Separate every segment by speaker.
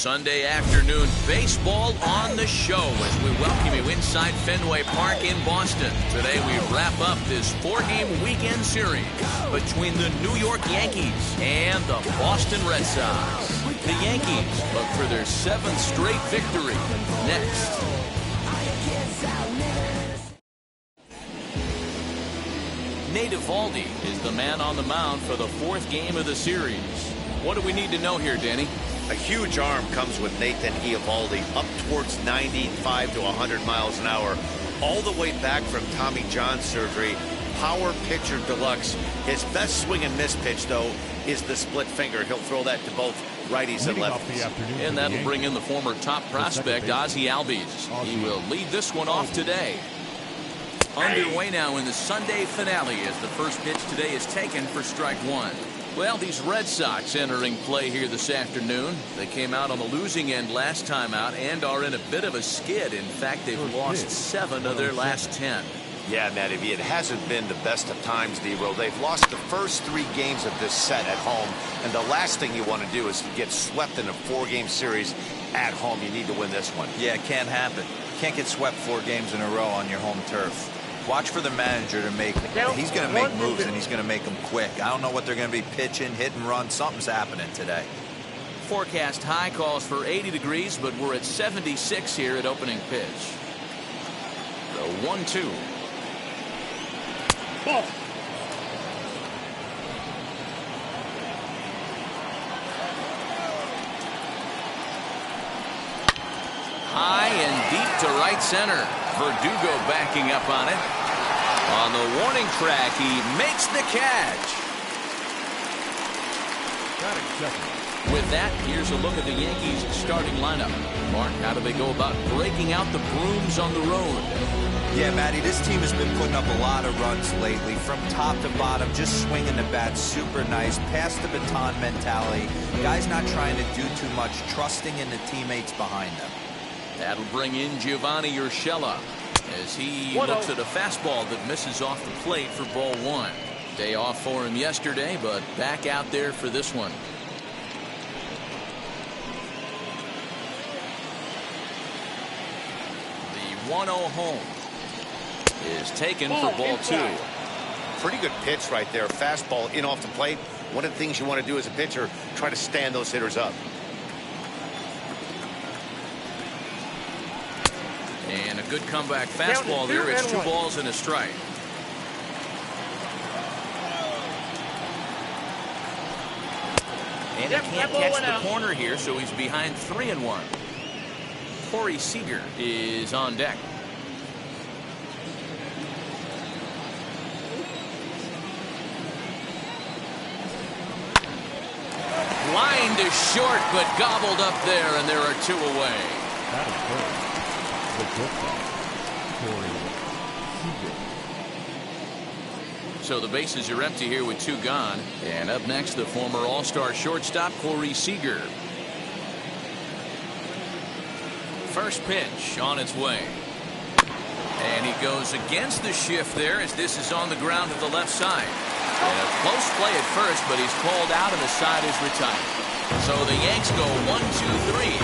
Speaker 1: Sunday afternoon baseball on the show as we welcome you inside Fenway Park in Boston. Today we wrap up this 4-game weekend series between the New York Yankees and the Boston Red Sox. The Yankees look for their 7th straight victory. Next. Nate Eovaldi is the man on the mound for the 4th game of the series. What do we need to know here, Danny?
Speaker 2: A huge arm comes with Nathan Eovaldi, up towards 95 to 100 miles an hour, all the way back from Tommy John surgery. Power pitcher deluxe. His best swing and miss pitch, though, is the split finger. He'll throw that to both righties and lefties.
Speaker 1: And that'll bring in the former top prospect, Ozzie Albies. He will lead this one off today. Underway now in the Sunday finale as the first pitch today is taken for strike one. Well, these Red Sox entering play here this afternoon. They came out on the losing end last time out and are in a bit of a skid. In fact, they've lost 7 of their last 10.
Speaker 2: Yeah, Matty, it hasn't been the best of times, Dero. They've lost the first 3 games of this set at home, and the last thing you want to do is get swept in a 4-game series at home. You need to win this one.
Speaker 3: Yeah, it can't happen. Can't get swept 4 games in a row on your home turf. Watch for the manager to make. He's going to make moves, and he's going to make them quick. I don't know what they're going to be pitching, hit and run. Something's happening today.
Speaker 1: Forecast high calls for 80 degrees, but we're at 76 here at opening pitch. The 1-2.
Speaker 4: Ball.
Speaker 1: High and deep to right center. Verdugo backing up on it. On the warning track, he makes the catch. With that, here's a look at the Yankees' starting lineup. Mark, how do they go about breaking out the brooms on the road?
Speaker 3: Yeah, Matty, this team has been putting up a lot of runs lately. From top to bottom, just swinging the bat super nice. Pass the baton mentality. Guys not trying to do too much, trusting in the teammates behind them.
Speaker 1: That'll bring in Giovanni Urshela as he looks at a fastball that misses off the plate for ball 1. Day off for him yesterday, but back out there for this one. The 1-0 home is taken for ball 2.
Speaker 2: Pretty good pitch right there. Fastball in off the plate. One of the things you want to do as a pitcher, try to stand those hitters up.
Speaker 1: And a good comeback fastball there. It's 2 balls and a strike. And he can't catch the corner here, so he's behind 3-1. Corey Seager is on deck. Line to short, but gobbled up there, and there are 2 away.
Speaker 4: That is good.
Speaker 1: So the bases are empty here with 2 gone. And up next, the former All-Star shortstop, Corey Seager. First pitch on its way. And he goes against the shift there as this is on the ground to the left side. And a close play at first, but he's called out and the side is retired. So the Yanks go 1-2-3.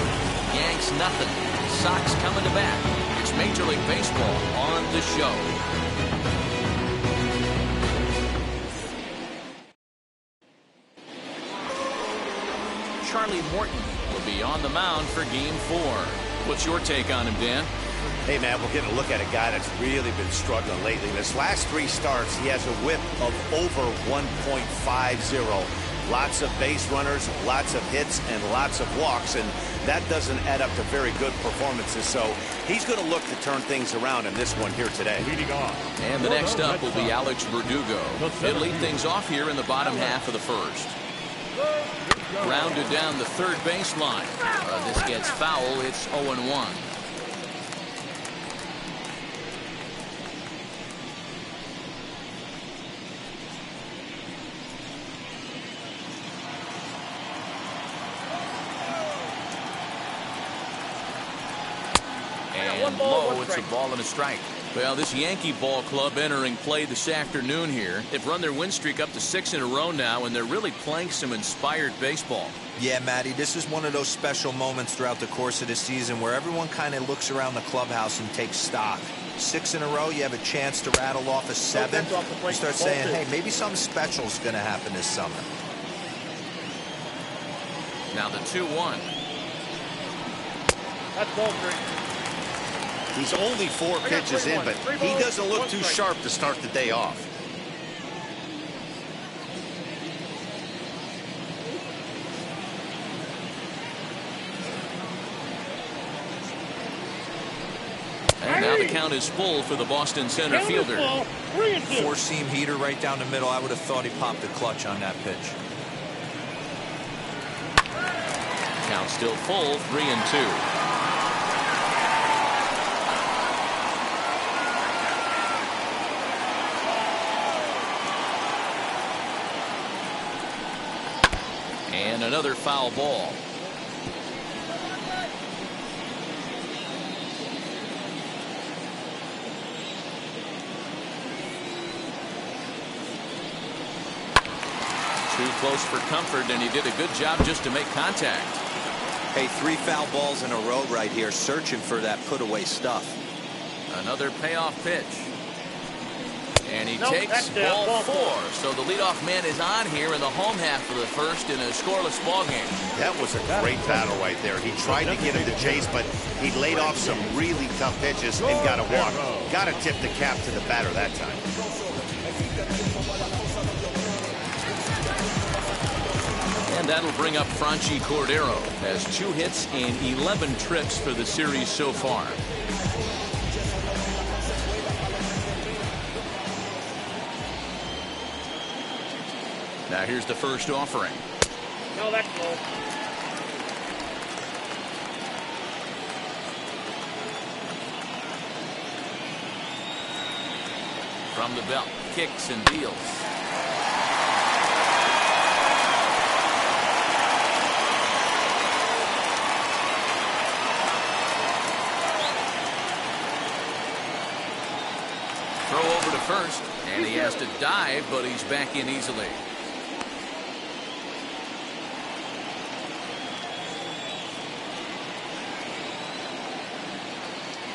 Speaker 1: Yanks nothing. Sox coming to bat. It's Major League Baseball on the show. Charlie Morton will be on the mound for Game 4. What's your take on him, Dan?
Speaker 2: Hey, man, we're getting a look at a guy that's really been struggling lately. In his last 3 starts, he has a whip of over 1.50. Lots of base runners, lots of hits, and lots of walks, and that doesn't add up to very good performances. So he's going to look to turn things around in this one here today.
Speaker 4: Leading off.
Speaker 1: And the next up will be Alex Verdugo. He'll lead things off here in the bottom half of the first. Grounded down the third baseline. This gets foul. It's 0-1. And low, it's a ball and a strike. Well, this Yankee ball club entering play this afternoon here. They've run their win streak up to 6 in a row now, and they're really playing some inspired baseball.
Speaker 3: Yeah, Matty, this is one of those special moments throughout the course of the season where everyone kind of looks around the clubhouse and takes stock. 6 in a row, you have a chance to rattle off a 7. You start saying, hey, maybe something special is going to happen this summer.
Speaker 1: Now the 2-1.
Speaker 5: That's ball 3.
Speaker 2: He's only 4 pitches in, but he doesn't look too sharp to start the day off.
Speaker 1: And now the count is full for the Boston center fielder.
Speaker 3: 4-seam heater right down the middle. I would have thought he popped the clutch on that pitch.
Speaker 1: Count still full, 3-2. And another foul ball. Too close for comfort, and he did a good job just to make contact.
Speaker 3: Hey, 3 foul balls in a row right here, searching for that put-away stuff.
Speaker 1: Another payoff pitch. And he takes ball 4. So the leadoff man is on here in the home half of the first in a scoreless ball game.
Speaker 2: That was a great battle right there. He tried to get him to chase, but he laid off some really tough pitches and got a walk. Got to tip the cap to the batter that time.
Speaker 1: And that'll bring up Franchi Cordero. Has 2 hits and 11 trips for the series so far. Now here's the first offering.
Speaker 5: No, that's low.
Speaker 1: From the belt, kicks and deals. Throw over to first, and he has to dive, but he's back in easily.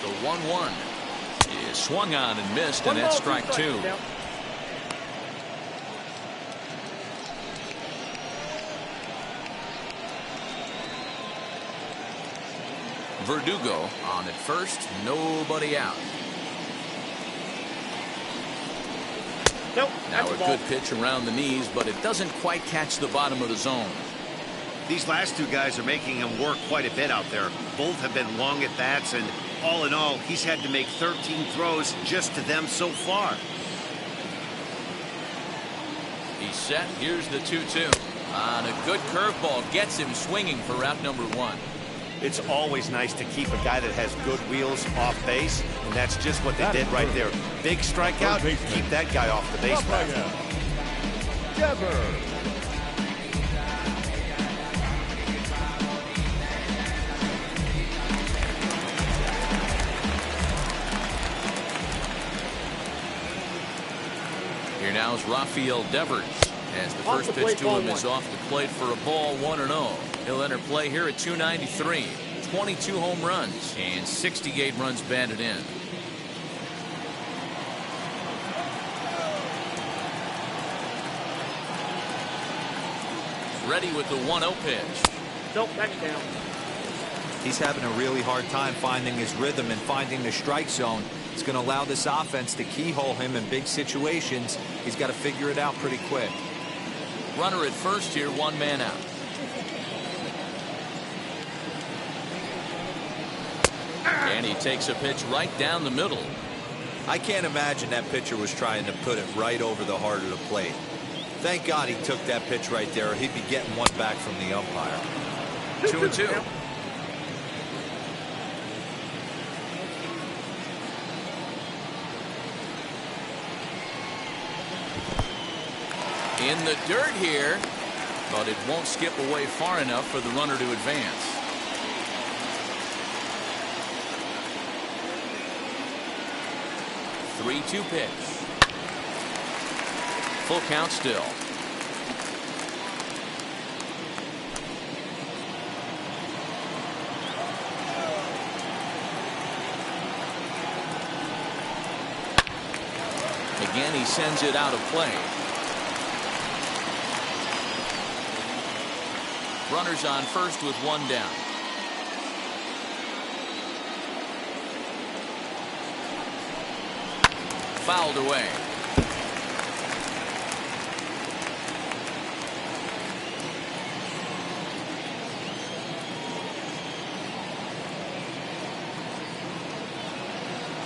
Speaker 1: The 1-1 is swung on and missed, and that's strike 2. Verdugo on at first, nobody out.
Speaker 5: Nope.
Speaker 1: Now a good pitch around the knees, but it doesn't quite catch the bottom of the zone.
Speaker 2: These last 2 guys are making him work quite a bit out there. Both have been long at bats, and all in all, he's had to make 13 throws just to them so far.
Speaker 1: He's set. Here's the 2-2. On a good curveball, gets him swinging for route number 1.
Speaker 2: It's always nice to keep a guy that has good wheels off base, and that's just what they did right there. Big strikeout, keep that guy off the base path.
Speaker 1: Here now is Rafael Devers, as the first pitch to him is off the plate for a ball, 1-0. He'll enter play here at 293. 22 home runs and 68 runs batted in. Ready with the 1-0 pitch.
Speaker 5: Nope, that's down.
Speaker 3: He's having a really hard time finding his rhythm and finding the strike zone. It's going to allow this offense to keyhole him in big situations. He's got to figure it out pretty quick.
Speaker 1: Runner at first here, 1 man out. And he takes a pitch right down the middle.
Speaker 3: I can't imagine that pitcher was trying to put it right over the heart of the plate. Thank God he took that pitch right there, or he'd be getting one back from the umpire.
Speaker 1: 2-2. In the dirt here, but it won't skip away far enough for the runner to advance. 3-2 pitch. Full count still. Again, he sends it out of play. Runners on first with one down. Fouled away.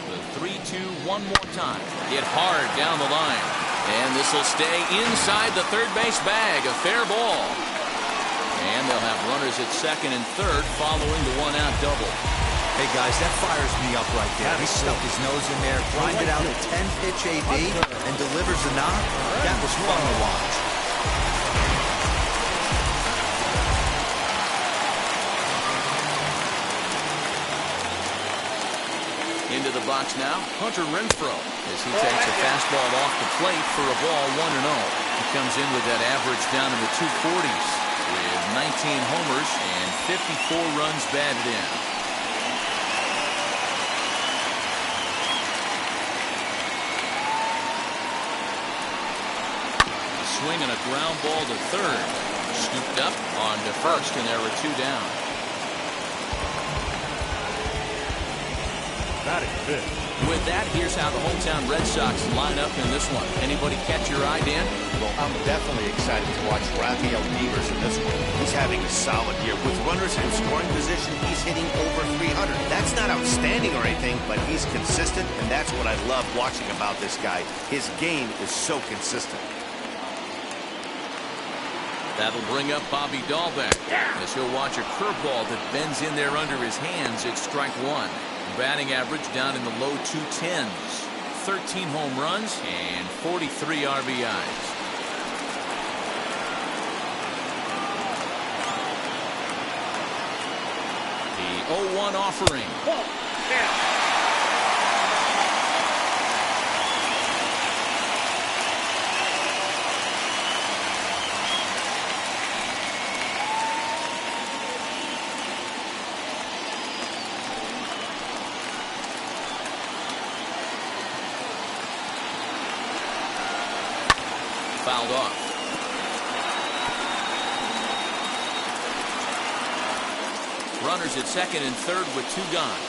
Speaker 1: The 3-2 one more time. Hit hard down the line. And this will stay inside the third base bag. A fair ball. And they'll have runners at second and third following the one-out double.
Speaker 3: Hey, guys, that fires me up right there. He stuck his nose in there, grinded out a 10-pitch AB, and delivers a knock. That was fun to watch.
Speaker 1: Into the box now, Hunter Renfroe, as he takes a fastball off the plate for a ball 1-0. He comes in with that average down in the 240s with 19 homers and 54 runs batted in. Swing and a ground ball to third. Scooped up on to first, and there were two down. With that, here's how the hometown Red Sox line up in this one. Anybody catch your eye, Dan?
Speaker 2: Well, I'm definitely excited to watch Rafael Devers in this one. He's having a solid year. With runners in scoring position, he's hitting over 300. That's not outstanding or anything, but he's consistent, and that's what I love watching about this guy. His game is so consistent.
Speaker 1: That'll bring up Bobby Dahlbeck, as he'll watch a curveball that bends in there under his hands at strike one. Batting average down in the low 210s. 13 home runs and 43 RBIs. The 0-1 offering. Fouled off. Runners at second and third with two gone.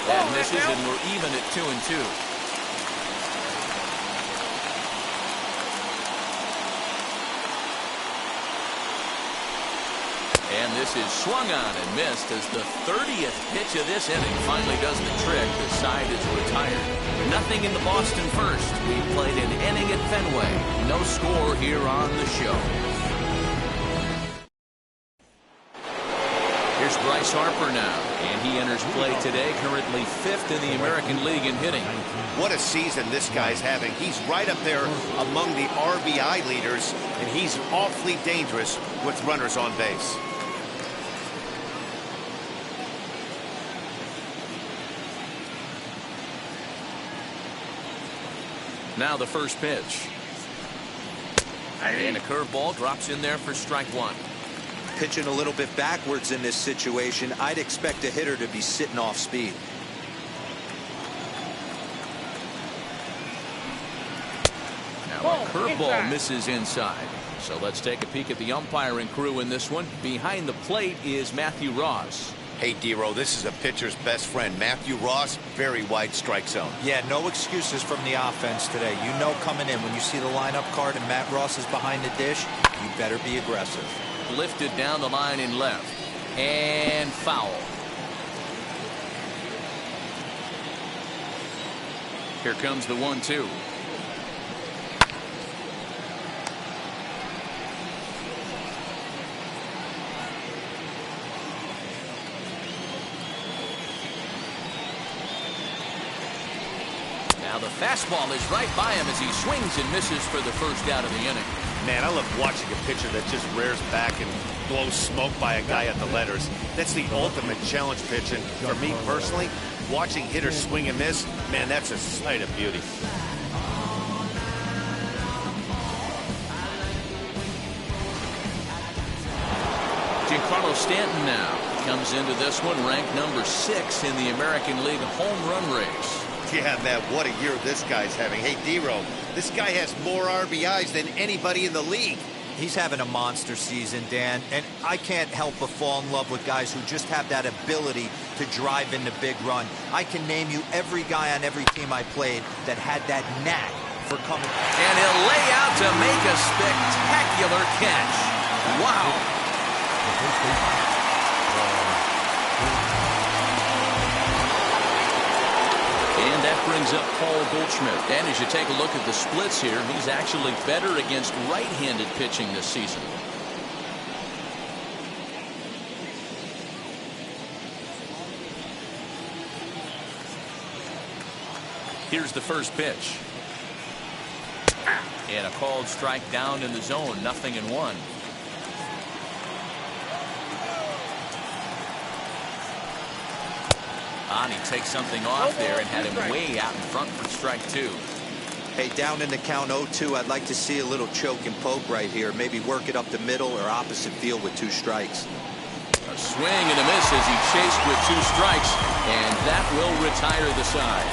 Speaker 1: That misses, and we're even at 2-2. And this is swung on and missed as the 30th pitch of this inning finally does the trick. The side is retired. Nothing in the Boston first. We played an inning at Fenway. No score here on the show. Here's Bryce Harper now, and he enters play today, currently 5th in the American League in hitting.
Speaker 2: What a season this guy's having. He's right up there among the RBI leaders, and he's awfully dangerous with runners on base.
Speaker 1: Now the first pitch. And a curveball drops in there for strike one.
Speaker 3: Pitching a little bit backwards in this situation, I'd expect a hitter to be sitting off speed.
Speaker 1: Now a curveball misses inside. So let's take a peek at the umpiring crew in this one. Behind the plate is Matthew Ross.
Speaker 2: Hey, Dero, this is a pitcher's best friend. Matthew Ross, very wide strike zone.
Speaker 3: Yeah, no excuses from the offense today. You know coming in, when you see the lineup card and Matt Ross is behind the dish, you better be aggressive.
Speaker 1: Lifted down the line in left. And foul. Here comes the 1-2. Now the fastball is right by him as he swings and misses for the first out of the inning.
Speaker 2: Man, I love watching a pitcher that just rears back and blows smoke by a guy at the letters. That's the ultimate challenge pitch, and for me personally, watching hitters swing and miss, man, that's a sight of beauty.
Speaker 1: Giancarlo Stanton now comes into this one ranked number 6 in the American League home run race.
Speaker 2: Yeah, man, what a year this guy's having. Hey, D-Row, this guy has more RBIs than anybody in the league.
Speaker 3: He's having a monster season, Dan, and I can't help but fall in love with guys who just have that ability to drive in the big run. I can name you every guy on every team I played that had that knack for coming.
Speaker 1: And he'll lay out to make a spectacular catch. Wow. And that brings up Paul Goldschmidt. And as you take a look at the splits here, he's actually better against right-handed pitching this season. Here's the first pitch. And a called strike down in the zone, 0-1. He takes something off there and had him way out in front for strike 2.
Speaker 3: Hey, down in the count 0-2, I'd like to see a little choke and poke right here. Maybe work it up the middle or opposite field with 2 strikes.
Speaker 1: A swing and a miss as he chased with 2 strikes, and that will retire the side.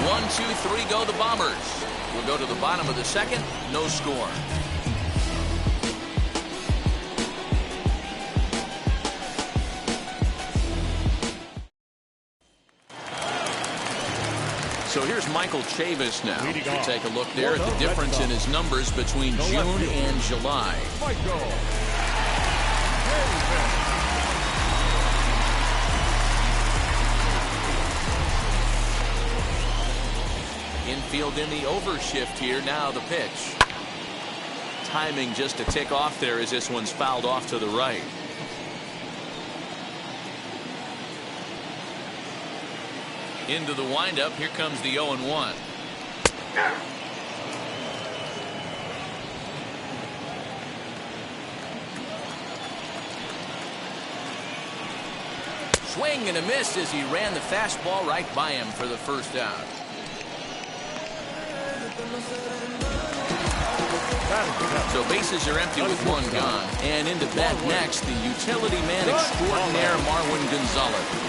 Speaker 1: 1, 2, 3 go the Bombers. We'll go to the bottom of the second, no score. So here's Michael Chavis now. We'll take a look there at the difference in his numbers between June and July. Infield in the overshift here. Now the pitch. Timing just a tick off there as this one's fouled off to the right. Into the windup. Here comes the 0-1. Swing and a miss as he ran the fastball right by him for the first out. So bases are empty with 1 gone. And into bat next, the utility man extraordinaire Marwin Gonzalez.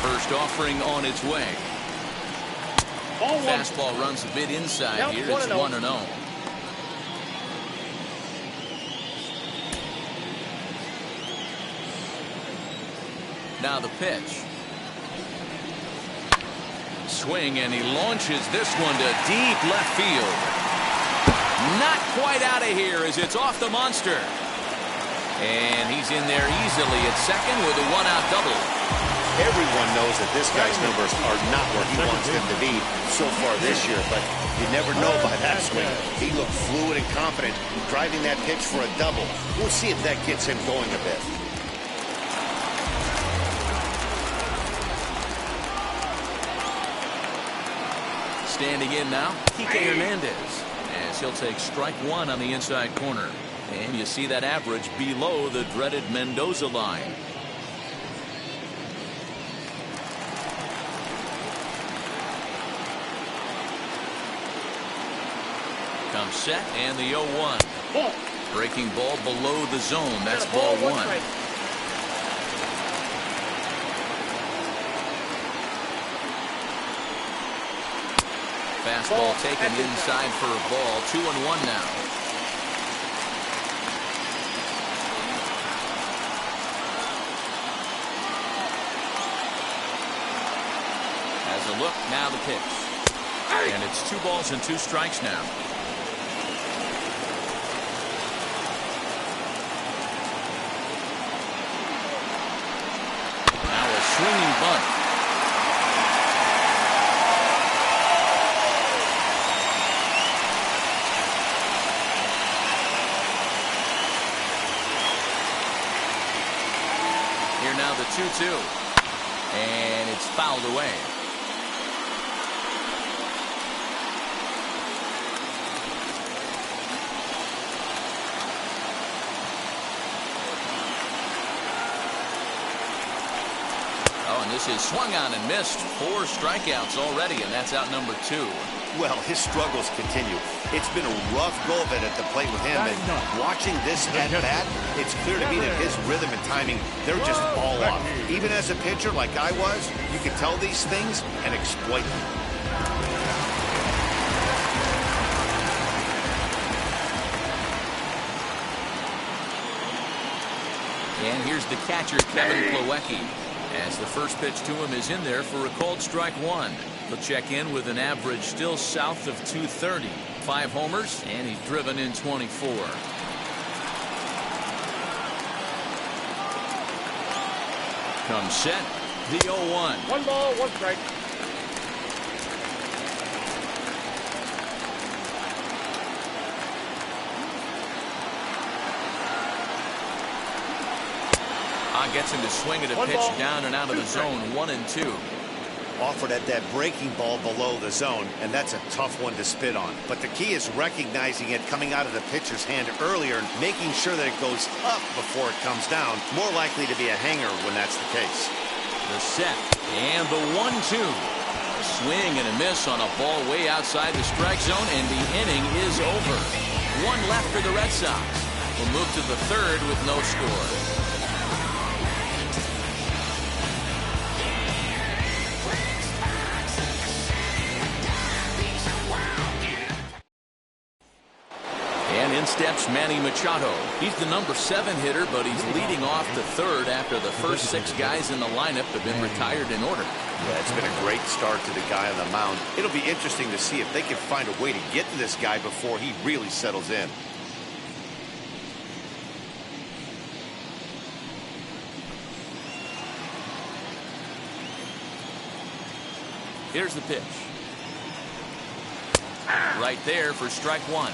Speaker 1: First offering on its way. Fastball runs a bit inside here. It's 1-0. Now the pitch. Swing, and he launches this one to deep left field. Not quite out of here as it's off the monster. And he's in there easily at second with a 1-out double.
Speaker 2: Everyone knows that this guy's numbers are not where he wants them to be so far this year, but you never know by that swing. He looked fluid and confident, driving that pitch for a double. We'll see if that gets him going a bit.
Speaker 1: Standing in now, Kike Hernandez, as he'll take strike 1 on the inside corner. And you see that average below the dreaded Mendoza line. Comes set, and the 0-1. Breaking ball below the zone. That's ball 1. Fastball taken inside for a ball. 2-1 now. Has a look. Now the pitch. And it's 2 balls and 2 strikes now. Swinging bunt. Here now the 2-2. And it's fouled away. 1. This is swung on and missed. 4 strikeouts already, and that's out number 2.
Speaker 2: Well, his struggles continue. It's been a rough go of it at the plate with him, and watching this at bat, it's clear to me that his rhythm and timing, they're just all off. Even as a pitcher like I was, you can tell these things and exploit them.
Speaker 1: And here's the catcher, Kevin Plawecki, as the first pitch to him is in there for a called strike 1. He'll check in with an average still south of 230. 5 homers, and he's driven in 24. Comes set, the 0-1.
Speaker 5: 1 ball, 1 strike.
Speaker 1: Gets him to swing at a pitch down and out of the zone. 1-2.
Speaker 2: Offered at that breaking ball below the zone, and that's a tough one to spit on. But the key is recognizing it coming out of the pitcher's hand earlier and making sure that it goes up before it comes down. More likely to be a hanger when that's the case.
Speaker 1: The set and the 1-2. Swing and a miss on a ball way outside the strike zone, and the inning is over. 1 left for the Red Sox. We'll move to the 3rd with no score. Steps Manny Machado. He's the number 7 hitter, but he's leading off the 3rd after the first 6 guys in the lineup have been retired in order.
Speaker 2: Yeah, it's been a great start to the guy on the mound. It'll be interesting to see if they can find a way to get to this guy before he really settles in.
Speaker 1: Here's the pitch. Right there for strike 1.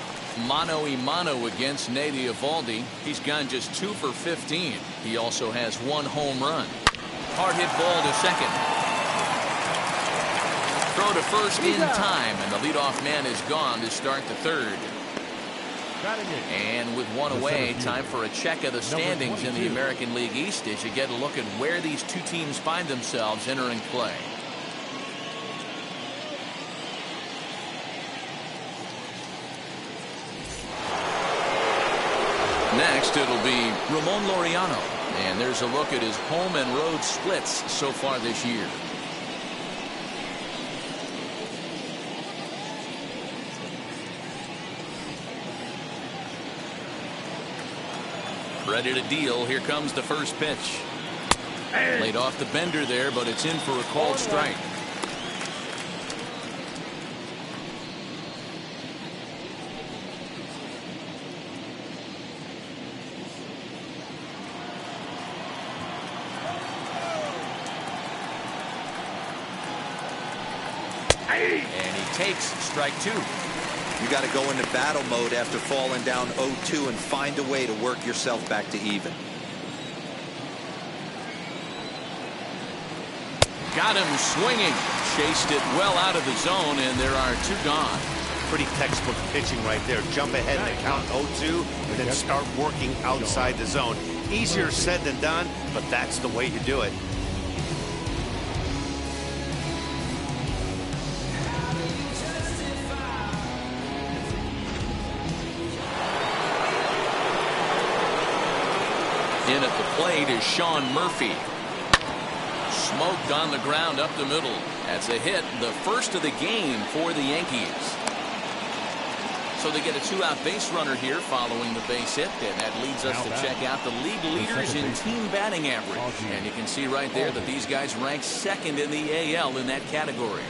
Speaker 1: Mano a mano against Nady Eovaldi. He's gone just 2 for 15. He also has 1 home run. Hard hit ball to second. Throw to first in time, and the leadoff man is gone to start the 3rd. And with 1 away, time for a check of the standings in the American League East as you get a look at where these 2 teams find themselves entering play. Next, it'll be Ramon Laureano, and there's a look at his home and road splits so far this year. Ready to deal. Here comes the first pitch. Laid off the bender there, but it's in for a called strike. And he takes strike 2.
Speaker 3: You got to go into battle mode after falling down 0-2 and find a way to work yourself back to even.
Speaker 1: Got him swinging. Chased it well out of the zone, and there are 2 gone.
Speaker 2: Pretty textbook pitching right there. Jump ahead in the count 0-2 and then start working outside the zone. Easier said than done, but that's the way to do it.
Speaker 1: In at the plate is Sean Murphy. Smoked on the ground up the middle. That's a hit, the first of the game for the Yankees. So they get a 2-out base runner here following the base hit, and that leads us to check out the league leaders in team batting average. And you can see right there that these guys rank 2nd in the AL in that category.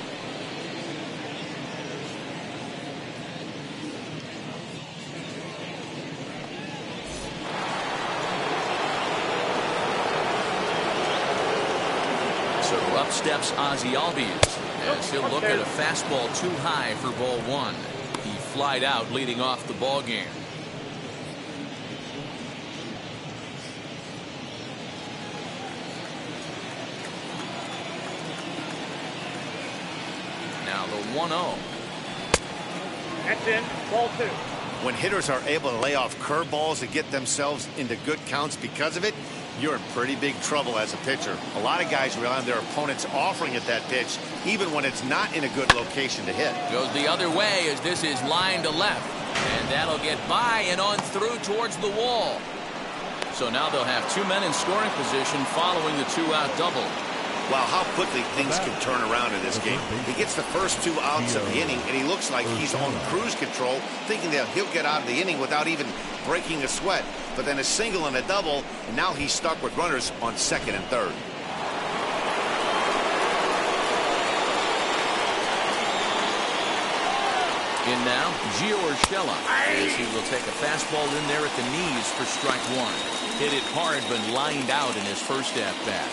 Speaker 1: So up steps Ozzie Albies as he'll look at a fastball too high for ball 1. He flied out leading off the ball game. Now the 1-0.
Speaker 5: That's in. Ball 2.
Speaker 2: When hitters are able to lay off curveballs and get themselves into good counts because of it, You're in pretty big trouble as a pitcher. A lot of guys rely on their opponents offering at that pitch, even when it's not in a good location to hit.
Speaker 1: Goes the other way as this is line to left. And that'll get by and on through towards the wall. So now they'll have two men in scoring position following the two-out double.
Speaker 2: Wow, how quickly things can turn around in this game. He gets the first 2 outs of the inning, and he looks like he's on cruise control, thinking that he'll get out of the inning without even breaking a sweat. But then a single and a double, and now he's stuck with runners on second and third.
Speaker 1: In now, Gio Urshela, as he will take a fastball in there at the knees for strike one. Hit it hard, but lined out in his first at-bat.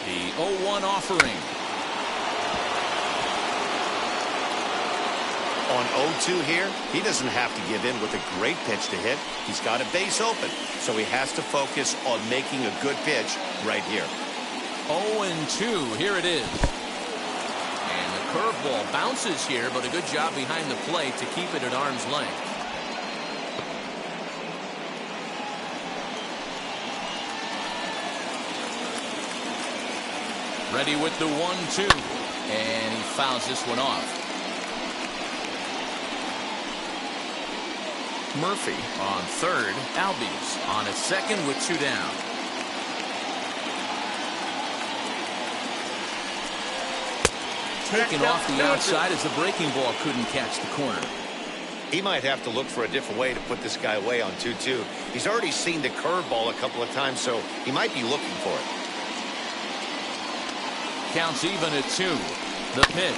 Speaker 1: The 0-1 offering.
Speaker 2: On 0-2 here, he doesn't have to give in with a great pitch to hit. He's got a base open, so he has to focus on making a good pitch right here.
Speaker 1: 0-2, here it is. And the curveball bounces here, but a good job behind the plate to keep it at arm's length. Ready with the 1-2, and he fouls this one off. Murphy on third, Albies on at second with 2 down. Taken off the outside as the breaking ball couldn't catch the corner.
Speaker 2: He might have to look for a different way to put this guy away on 2-2. He's already seen the curveball a couple of times, so he might be looking for it.
Speaker 1: Counts even at 2. The pitch.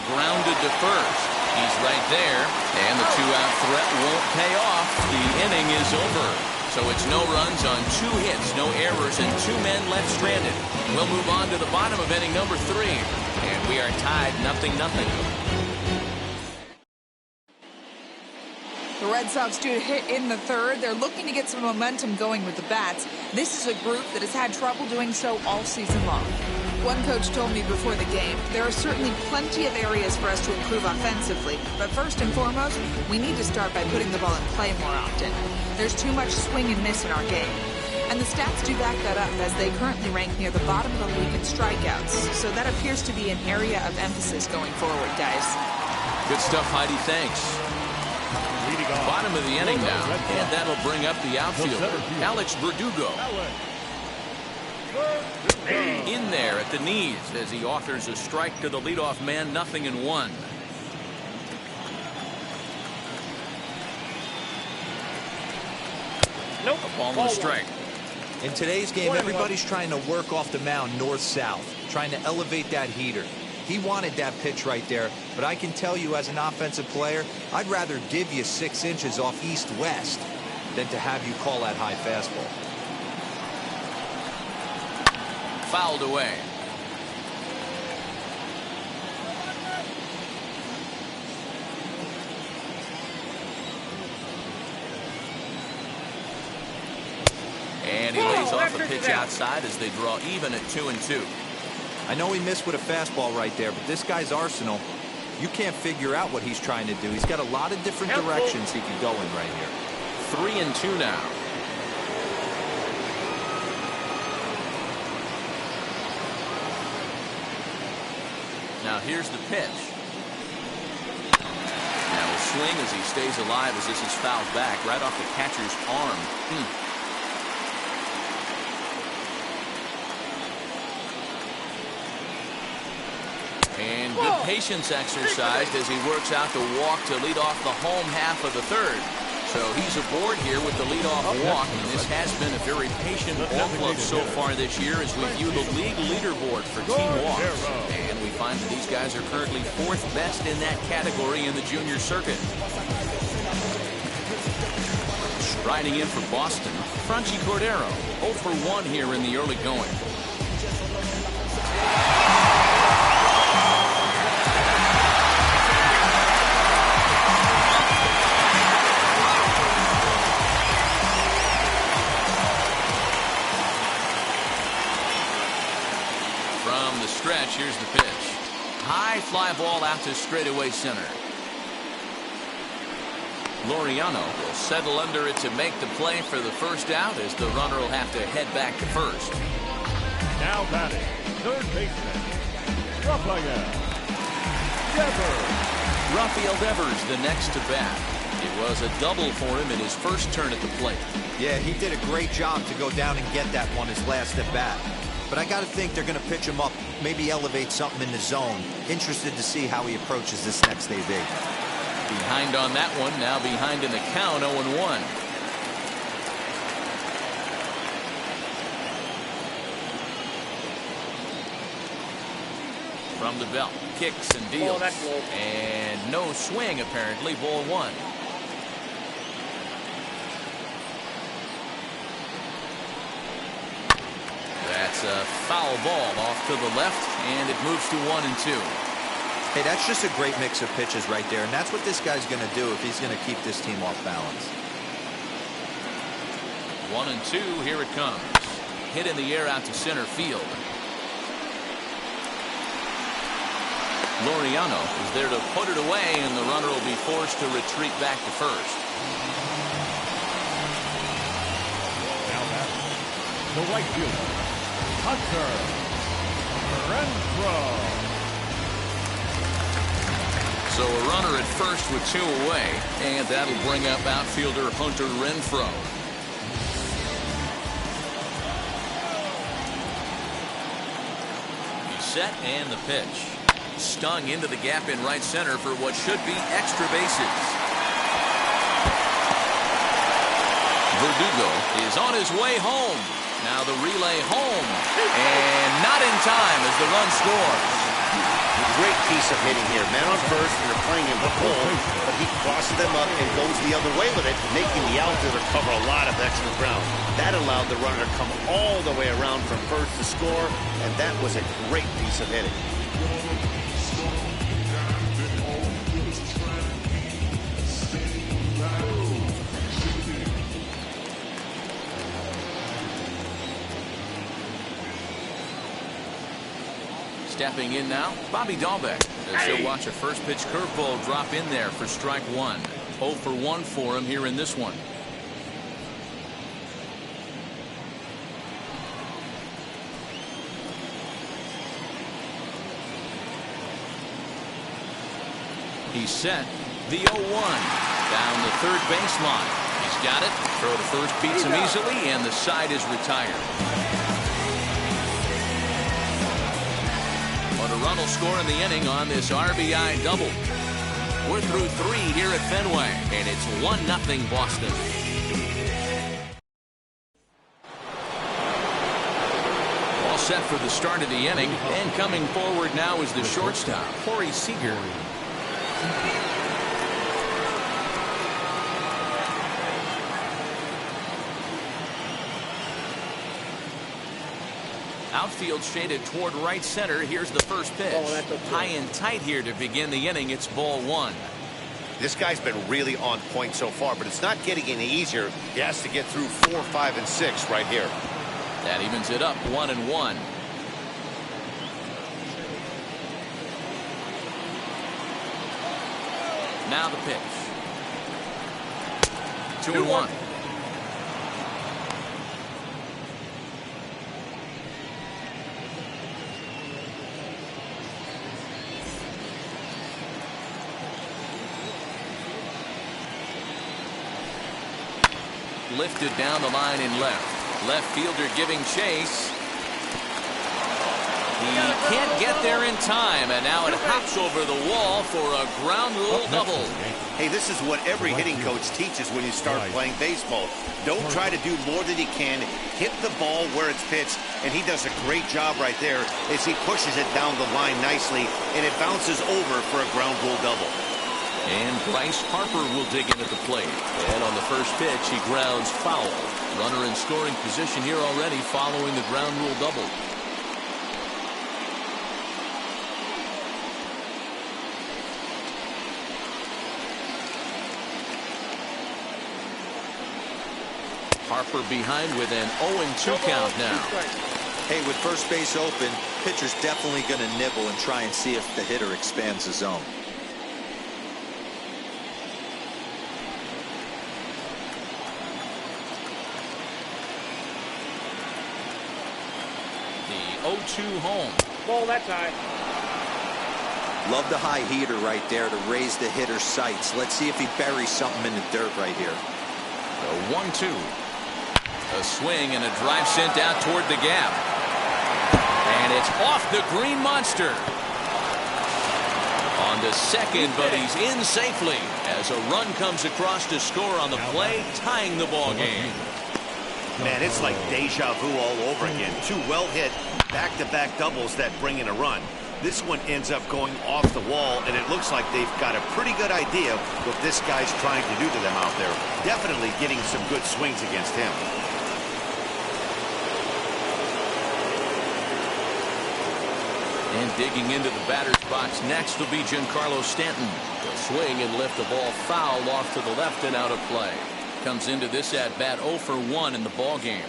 Speaker 1: Grounded to first. He's right there, and the two-out threat won't pay off. The inning is over. So it's no runs on 2 hits, no errors, and 2 men left stranded. We'll move on to the bottom of inning number 3, and we are tied 0-0.
Speaker 6: The Red Sox do a hit in the third. They're looking to get some momentum going with the bats. This is a group that has had trouble doing so all season long. One coach told me before the game, there are certainly plenty of areas for us to improve offensively, but first and foremost, we need to start by putting the ball in play more often. There's too much swing and miss in our game. And the stats do back that up, as they currently rank near the bottom of the league in strikeouts. So that appears to be an area of emphasis going forward, guys.
Speaker 1: Good stuff, Heidi. Thanks. Bottom of the inning now, and that'll bring up the outfielder, Alex Verdugo. In there at the knees as he offers a strike to the leadoff man, 0-1.
Speaker 5: Nope.
Speaker 1: Ball and a strike.
Speaker 3: In today's game, everybody's trying to work off the mound north-south, trying to elevate that heater. He wanted that pitch right there, but I can tell you as an offensive player, I'd rather give you 6 inches off east-west than to have you call that high fastball.
Speaker 1: Fouled away. And he lays off a pitch outside as they draw even at 2-2.
Speaker 3: I know he missed with a fastball right there, but this guy's arsenal, you can't figure out what he's trying to do. He's got a lot of different directions he could go in right here.
Speaker 1: 3-2 now. Now here's the pitch. Now a swing as he stays alive as this is fouled back right off the catcher's arm. And good patience exercised as he works out the walk to lead off the home half of the third. So he's aboard here with the leadoff walk, and this has been a very patient ball club so far this year as we view the league leaderboard for team walks. And we find that these guys are currently 4th best in that category in the junior circuit. Riding in for Boston, Franchi Cordero, 0 for 1 here in the early going. out to straightaway center. Laureano will settle under it to make the play for the first out, as the runner will have to head back to first.
Speaker 4: Now batting, third baseman, Rafael Devers.
Speaker 1: Rafael Devers the next to bat. It was a double for him in his first turn at the plate.
Speaker 3: Yeah, he did a great job to go down and get that one his last at bat. But I got to think they're going to pitch him up, maybe elevate something in the zone. Interested to see how he approaches this next AB.
Speaker 1: Behind on that one, now behind in the count, 0-1. From the belt, kicks and deals. And no swing, apparently, ball one. That's a foul ball off to the left, and it moves to 1-2.
Speaker 3: Hey, that's just a great mix of pitches right there, and that's what this guy's going to do if he's going to keep this team off balance.
Speaker 1: 1-2, here it comes. Hit in the air out to center field. Laureano is there to put it away, and the runner will be forced to retreat back to first.
Speaker 4: Now batting, the right fielder, Hunter Renfroe.
Speaker 1: So a runner at first with 2 away, and that'll bring up outfielder Hunter Renfroe. He's set, and the pitch. Stung into the gap in right center for what should be extra bases. Verdugo is on his way home. Now the relay home, and not in time as the run scores.
Speaker 2: Great piece of hitting here. Man on first, and they're playing him home, but he crosses them up and goes the other way with it, making the outfielder cover a lot of extra ground. That allowed the runner to come all the way around from first to score, and that was a great piece of hitting.
Speaker 1: Stepping in now, Bobby Dahlbeck, as he'll watch a first pitch curveball drop in there for strike one. 0 for 1 for him here in this one. He's set. The 0-1 down the third baseline. He's got it. Throw to first beats him easily, and the side is retired. But a run will score in the inning on this RBI double. We're through 3 here at Fenway, and it's 1-0 Boston. All set for the start of the inning, and coming forward now is the shortstop, Corey Seager. Outfield shaded toward right center. Here's the first pitch. High and tight here to begin the inning. It's ball one.
Speaker 2: This guy's been really on point so far, but it's not getting any easier. He has to get through 4, 5, and 6 right here.
Speaker 1: That evens it up 1-1. Now the pitch. 2-1. Lifted down the line in left. Left fielder giving chase. He can't get there in time, and now it hops over the wall for a ground rule double.
Speaker 2: Hey, this is what every hitting coach teaches when you start playing baseball. Don't try to do more than you can. Hit the ball where it's pitched, and he does a great job right there as he pushes it down the line nicely, and it bounces over for a ground rule double.
Speaker 1: And Bryce Harper will dig in at the plate. And on the first pitch, he grounds foul. Runner in scoring position here already following the ground rule double. Harper behind with an 0-2 count now.
Speaker 3: Hey, with first base open, pitcher's definitely going to nibble and try and see if the hitter expands the zone.
Speaker 1: The 0-2 home.
Speaker 5: Ball that time.
Speaker 3: Love the high heater right there to raise the hitter's sights. Let's see if he buries something in the dirt right here.
Speaker 1: The 1-2. A swing and a drive sent out toward the gap. And it's off the green monster. On to second, but he's in safely as a run comes across to score on the play, tying the ball game.
Speaker 2: Man, it's like deja vu all over again. Two well-hit back-to-back doubles that bring in a run. This one ends up going off the wall, and it looks like they've got a pretty good idea what this guy's trying to do to them out there. Definitely getting some good swings against him.
Speaker 1: And digging into the batter's box next will be Giancarlo Stanton. The swing and lift the ball foul off to the left and out of play. Comes into this at bat 0 for 1 in the ball game.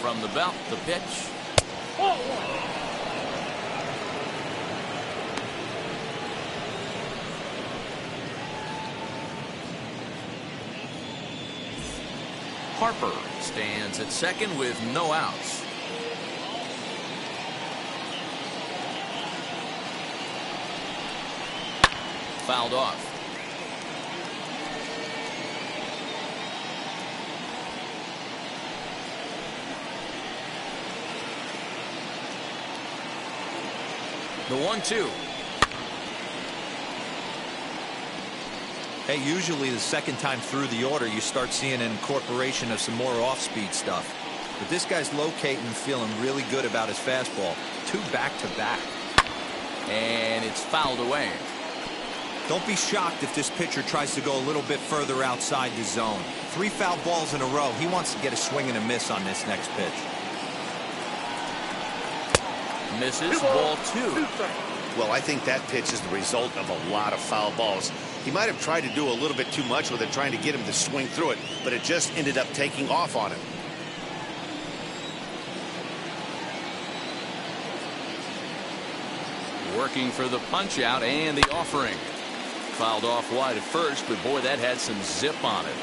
Speaker 1: From the belt, the pitch. Harper stands at second with no outs. Fouled off. The 1-2.
Speaker 3: Hey, usually the second time through the order, you start seeing an incorporation of some more off-speed stuff. But this guy's locating and feeling really good about his fastball. 2 back-to-back.
Speaker 1: And it's fouled away.
Speaker 3: Don't be shocked if this pitcher tries to go a little bit further outside the zone. 3 foul balls in a row. He wants to get a swing and a miss on this next pitch.
Speaker 1: Misses, ball 2.
Speaker 2: Well, I think that pitch is the result of a lot of foul balls. He might have tried to do a little bit too much with it, trying to get him to swing through it, but it just ended up taking off on him.
Speaker 1: Working for the punch out and the offering. Fouled off wide at first, but boy, that had some zip on it.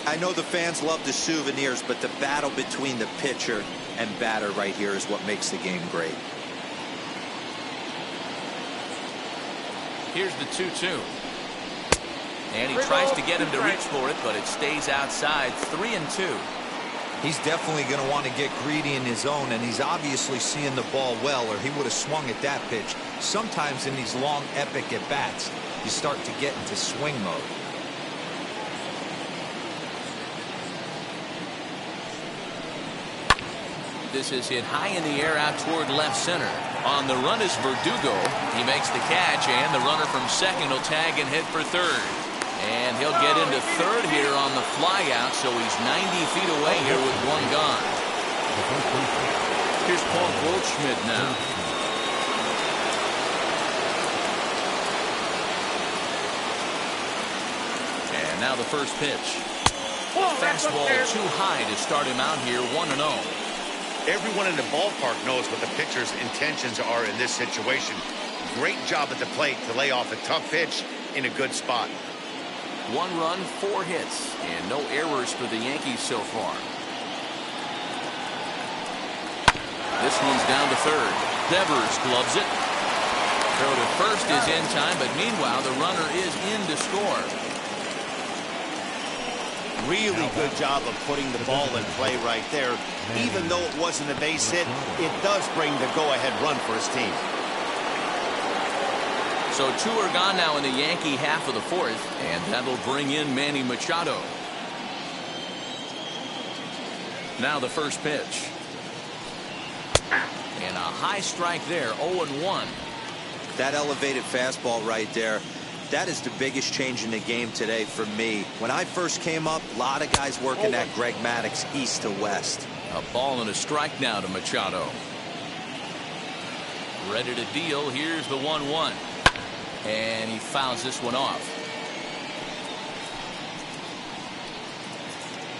Speaker 3: I know the fans love the souvenirs, but the battle between the pitcher and batter right here is what makes the game great.
Speaker 1: Here's the 2-2. And he tries to get him to reach for it, but it stays outside. 3-2.
Speaker 3: He's definitely going to want to get greedy in his own, and he's obviously seeing the ball well, or he would have swung at that pitch. Sometimes in these long, epic at-bats, you start to get into swing mode.
Speaker 1: This is hit high in the air out toward left center. On the run is Verdugo. He makes the catch, and the runner from second will tag and hit for third. And he'll get into third here on the fly out, so he's 90 feet away here with 1 gone. Here's Paul Goldschmidt now. And now the first pitch. Fastball too high to start him out here, 1-0.
Speaker 2: Everyone in the ballpark knows what the pitcher's intentions are in this situation. Great job at the plate to lay off a tough pitch in a good spot.
Speaker 1: 1 run, 4 hits, and no errors for the Yankees so far. This one's down to third. Devers gloves it. Throw to first is in time, but meanwhile the runner is in to score.
Speaker 2: Really good job of putting the ball in play right there. Even though it wasn't a base hit, it does bring the go-ahead run for his team.
Speaker 1: So 2 are gone now in the Yankee half of the 4th, and that'll bring in Manny Machado. Now the first pitch. And a high strike there, 0-1.
Speaker 3: That elevated fastball right there, that is the biggest change in the game today for me. When I first came up, a lot of guys working that Greg Maddux east to west.
Speaker 1: A ball and a strike now to Machado. Ready to deal. Here's the 1-1. And he fouls this one off.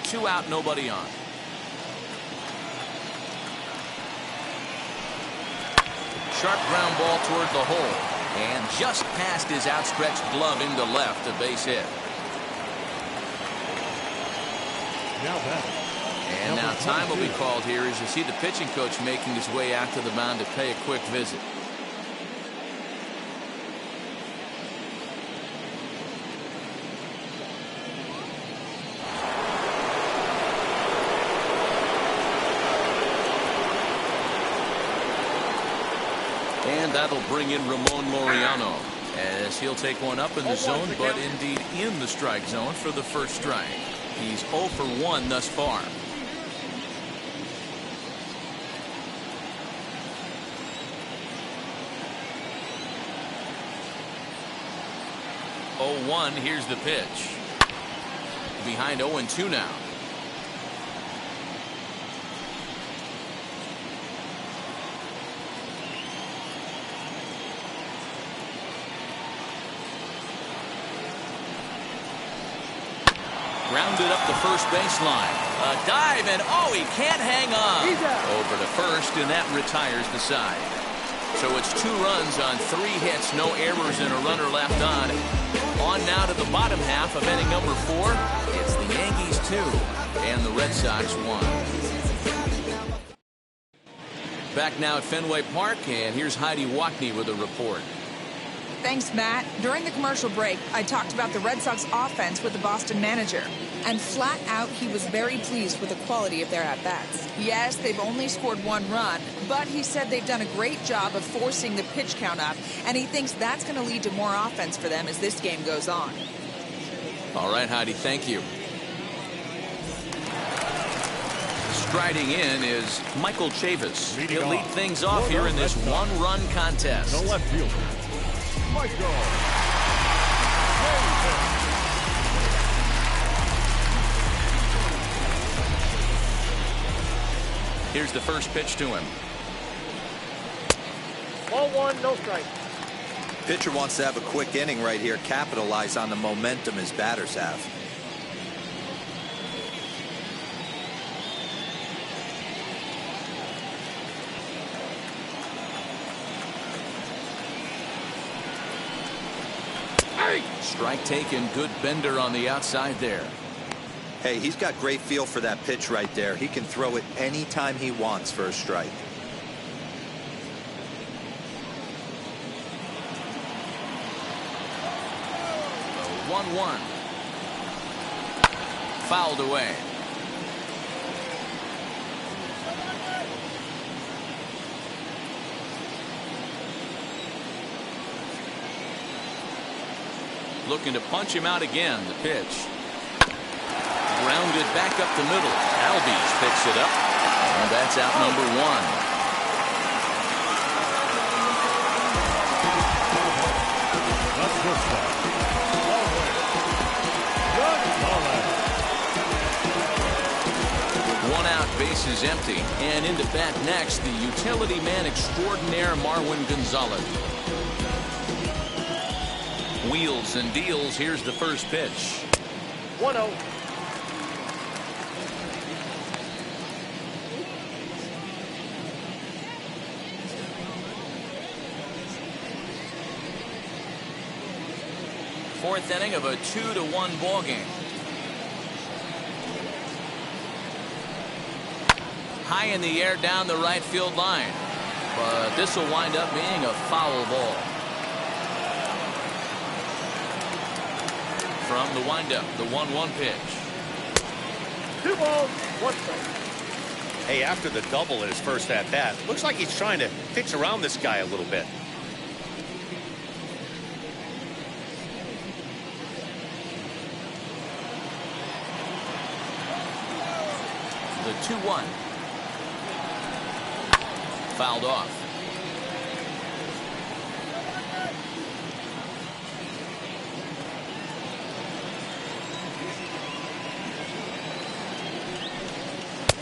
Speaker 1: 2 out, nobody on. Sharp ground ball toward the hole. And just past his outstretched glove into left, a base hit.
Speaker 4: Now batting.
Speaker 1: And now time will be called here as you see the pitching coach making his way out to the mound to pay a quick visit. And that'll bring in Ramon Moriano as he'll take one up in the zone, but indeed in the strike zone for the first strike. He's 0 for 1 thus far. Oh, 0-1, here's the pitch. Behind 0-2 now. Grounded up the first baseline. A dive, and oh, he can't hang on. Over to first, and that retires the side. So it's 2 runs on 3 hits, no errors, and a runner left on. On now to the bottom half of inning number 4. It's the Yankees 2 and the Red Sox 1. Back now at Fenway Park, and here's Heidi Wackney with a report.
Speaker 6: Thanks, Matt. During the commercial break, I talked about the Red Sox offense with the Boston manager. And flat out, he was very pleased with the quality of their at-bats. Yes, they've only scored 1 run, but he said they've done a great job of forcing the pitch count up, and he thinks that's going to lead to more offense for them as this game goes on.
Speaker 1: All right, Heidi, thank you. Striding in is Michael Chavis. He'll lead things off here in this 1-run contest.
Speaker 4: The left fielder, Michael.
Speaker 1: Here's the first pitch to him.
Speaker 5: Ball 1, no strike.
Speaker 3: Pitcher wants to have a quick inning right here, capitalize on the momentum his batters have.
Speaker 1: Strike taken, good bender on the outside there.
Speaker 3: Hey, he's got great feel for that pitch right there. He can throw it anytime he wants for a strike.
Speaker 1: The 1-1. Fouled away. Looking to punch him out again. The pitch. Grounded back up the middle. Albies picks it up. And that's out number 1.
Speaker 4: That's shortstop.
Speaker 1: One out, bases empty. And into bat next, the utility man extraordinaire Marwin Gonzalez. Wheels and deals. Here's the first pitch.
Speaker 5: 1-0.
Speaker 1: Fourth inning of a 2-1 ball game. High in the air down the right field line. But this will wind up being a foul ball. From the windup, the 1-1 pitch.
Speaker 5: 2 balls, 1 strike.
Speaker 2: Hey, after the double in his first at-bat, looks like he's trying to pitch around this guy a little bit.
Speaker 1: The 2-1. Fouled off.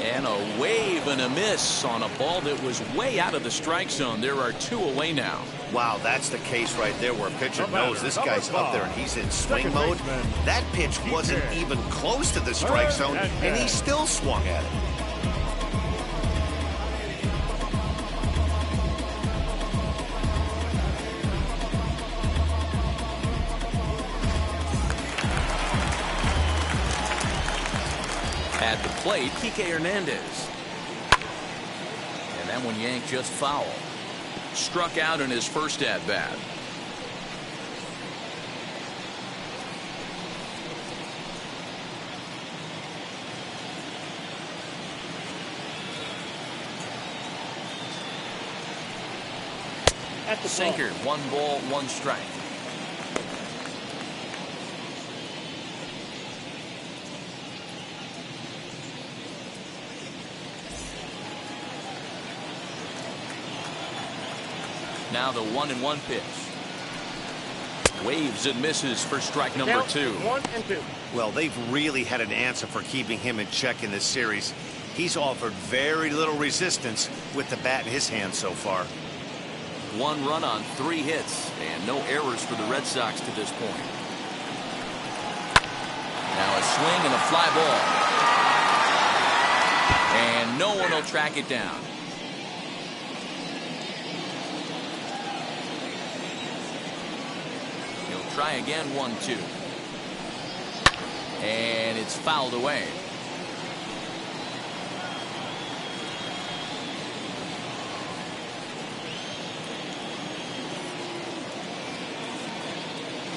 Speaker 1: And a wave and a miss on a ball that was way out of the strike zone. There are 2 away now.
Speaker 2: Wow, that's the case right there where a pitcher knows this guy's up there and he's in swing mode. That pitch wasn't even close to the strike zone, and he still swung at it.
Speaker 1: At the plate, Kike Hernandez. And that one yanked just foul. Struck out in his first at-bat.
Speaker 5: At the
Speaker 1: Sinker, 1 ball, 1 strike. Now the 1-1 pitch. Waves and misses for strike number
Speaker 5: Count
Speaker 1: 2.
Speaker 5: 1-2.
Speaker 2: Well, they've really had an answer for keeping him in check in this series. He's offered very little resistance with the bat in his hand so far.
Speaker 1: 1 run on 3 hits and no errors for the Red Sox to this point. Now a swing and a fly ball. And no one will track it down. He'll try again, 1-2. And it's fouled away.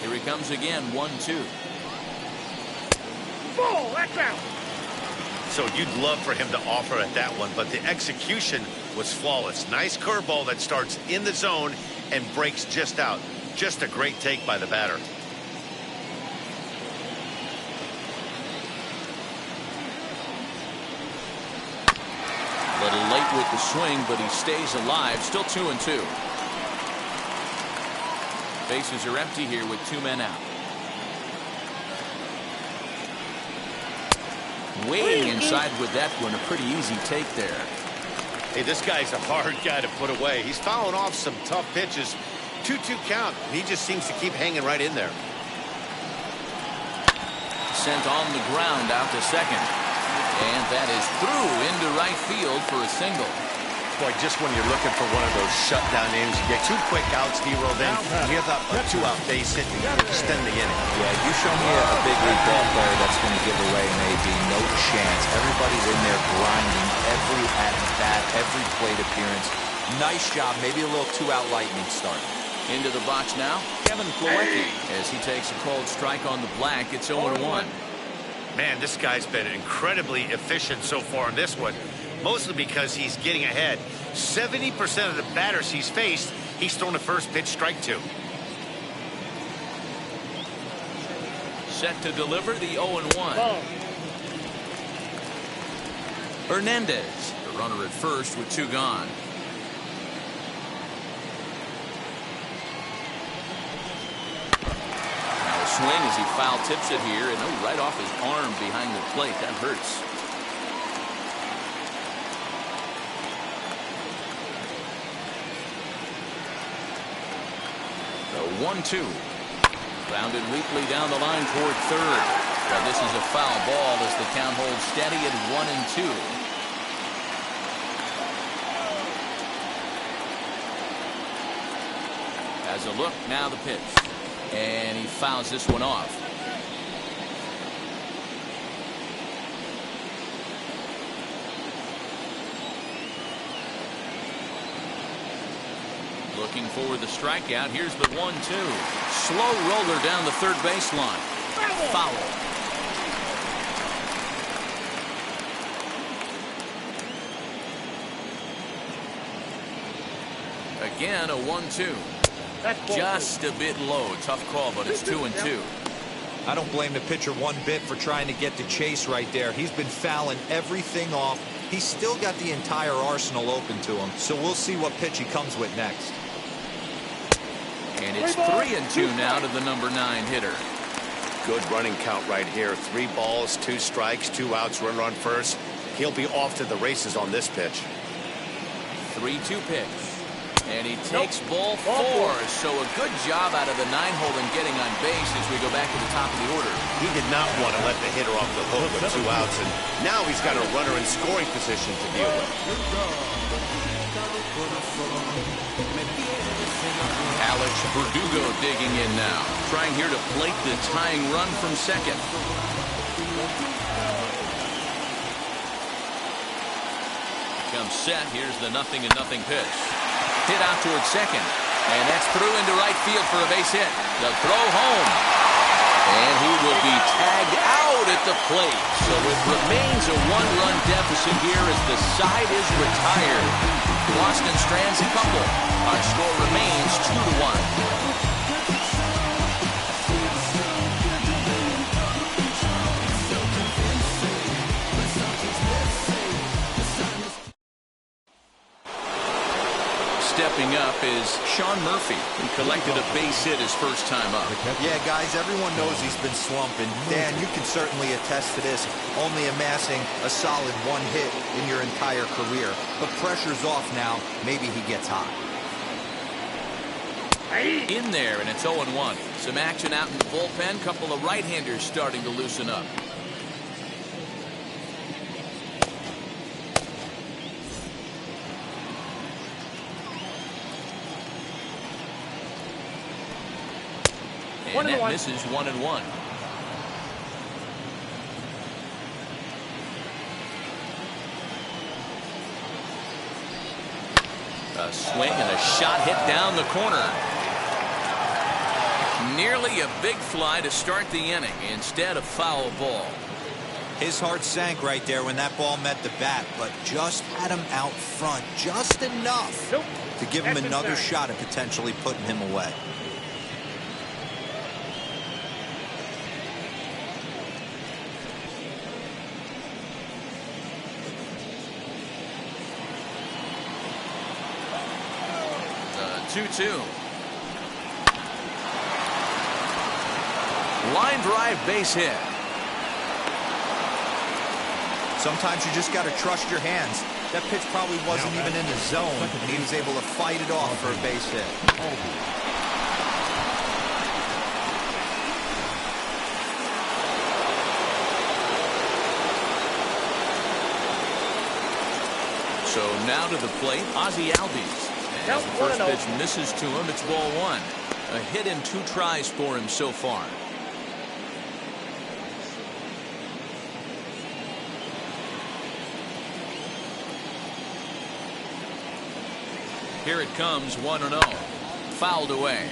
Speaker 1: Here he comes again, 1-2.
Speaker 5: Ball, that's out.
Speaker 2: So you'd love for him to offer at that one, but the execution was flawless. Nice curveball that starts in the zone and breaks just out. Just a great take by the batter.
Speaker 1: A little late with the swing, but he stays alive. Still 2-2. Bases are empty here with 2 men out. Way inside with that one. A pretty easy take there.
Speaker 2: Hey, this guy's a hard guy to put away. He's fouling off some tough pitches. 2-2 count. He just seems to keep hanging right in there.
Speaker 1: Sent on the ground out to second. And that is through into right field for a single.
Speaker 2: Boy, just when you're looking for one of those shutdown innings, you get 2 quick outs, hero, then you have a 2-out base hit and extend the inning.
Speaker 3: Yeah, you show me a big league ball player that's going to give away an AB, no chance. Everybody's in there grinding every at-bat, every plate appearance. Nice job, maybe a little 2-out lightning start.
Speaker 1: Into the box now, Kevin Plawecki, as he takes a cold strike on the black. It's 0-1.
Speaker 2: Man, this guy's been incredibly efficient so far in this one. Mostly because he's getting ahead. 70% of the batters he's faced, he's thrown a first pitch strike to.
Speaker 1: Set to deliver the 0-1.
Speaker 5: Ball.
Speaker 1: Hernandez, the runner at first with 2 gone. Now a swing as he foul tips it here, and right off his arm behind the plate. That hurts. The 1-2. Rounded weakly down the line toward third. But this is a foul ball as the count holds steady at 1-2. Has a look, now the pitch. And he fouls this one off. Looking for the strikeout. Here's the 1-2. Slow roller down the third baseline. Foul. Again, a 1-2. Just a bit low. Tough call, but it's 2-2.
Speaker 3: I don't blame the pitcher one bit for trying to get the chase right there. He's been fouling everything off. He's still got the entire arsenal open to him, so we'll see what pitch he comes with next.
Speaker 1: And it's 3-2 now to the number 9 hitter.
Speaker 2: Good running count right here. 3 balls, 2 strikes, 2 outs, runner on first. He'll be off to the races on this pitch.
Speaker 1: 3-2 pitch. And he takes ball four. So a good job out of the 9-hole in getting on base as we go back to the top of the order.
Speaker 2: He did not want to let the hitter off the hook with 2 outs, and now he's got a runner in scoring position to deal with.
Speaker 1: Alex Verdugo digging in now, trying here to plate the tying run from second. Comes set. Here's the 0-0 pitch. Hit out towards second. And that's through into right field for a base hit. The throw home. And he will be tagged out at the plate. So it remains a 1-run deficit here as the side is retired. Boston strands a couple. Our score remains 2-1. Stepping up is Sean Murphy, who collected a base hit his first time up.
Speaker 3: Yeah, guys, everyone knows he's been slumping. Dan, you can certainly attest to this, only amassing a solid 1 hit in your entire career. But pressure's off now. Maybe he gets hot.
Speaker 1: In there, and it's 0-1. Some action out in the bullpen. Couple of right-handers starting to loosen up. And that misses 1-1. A swing and a shot hit down the corner. Nearly a big fly to start the inning instead of foul ball.
Speaker 3: His heart sank right there when that ball met the bat, but just had him out front just enough to give him another shot at potentially putting him away.
Speaker 1: The 2-2. Line drive base hit.
Speaker 3: Sometimes you just got to trust your hands. That pitch probably wasn't even in the zone, and he was able to fight it off for a base hit.
Speaker 1: So now to the plate, Ozzie Albies. As the first pitch misses to him, it's ball 1. A hit in 2 tries for him so far. Here it comes, 1-0. Fouled away.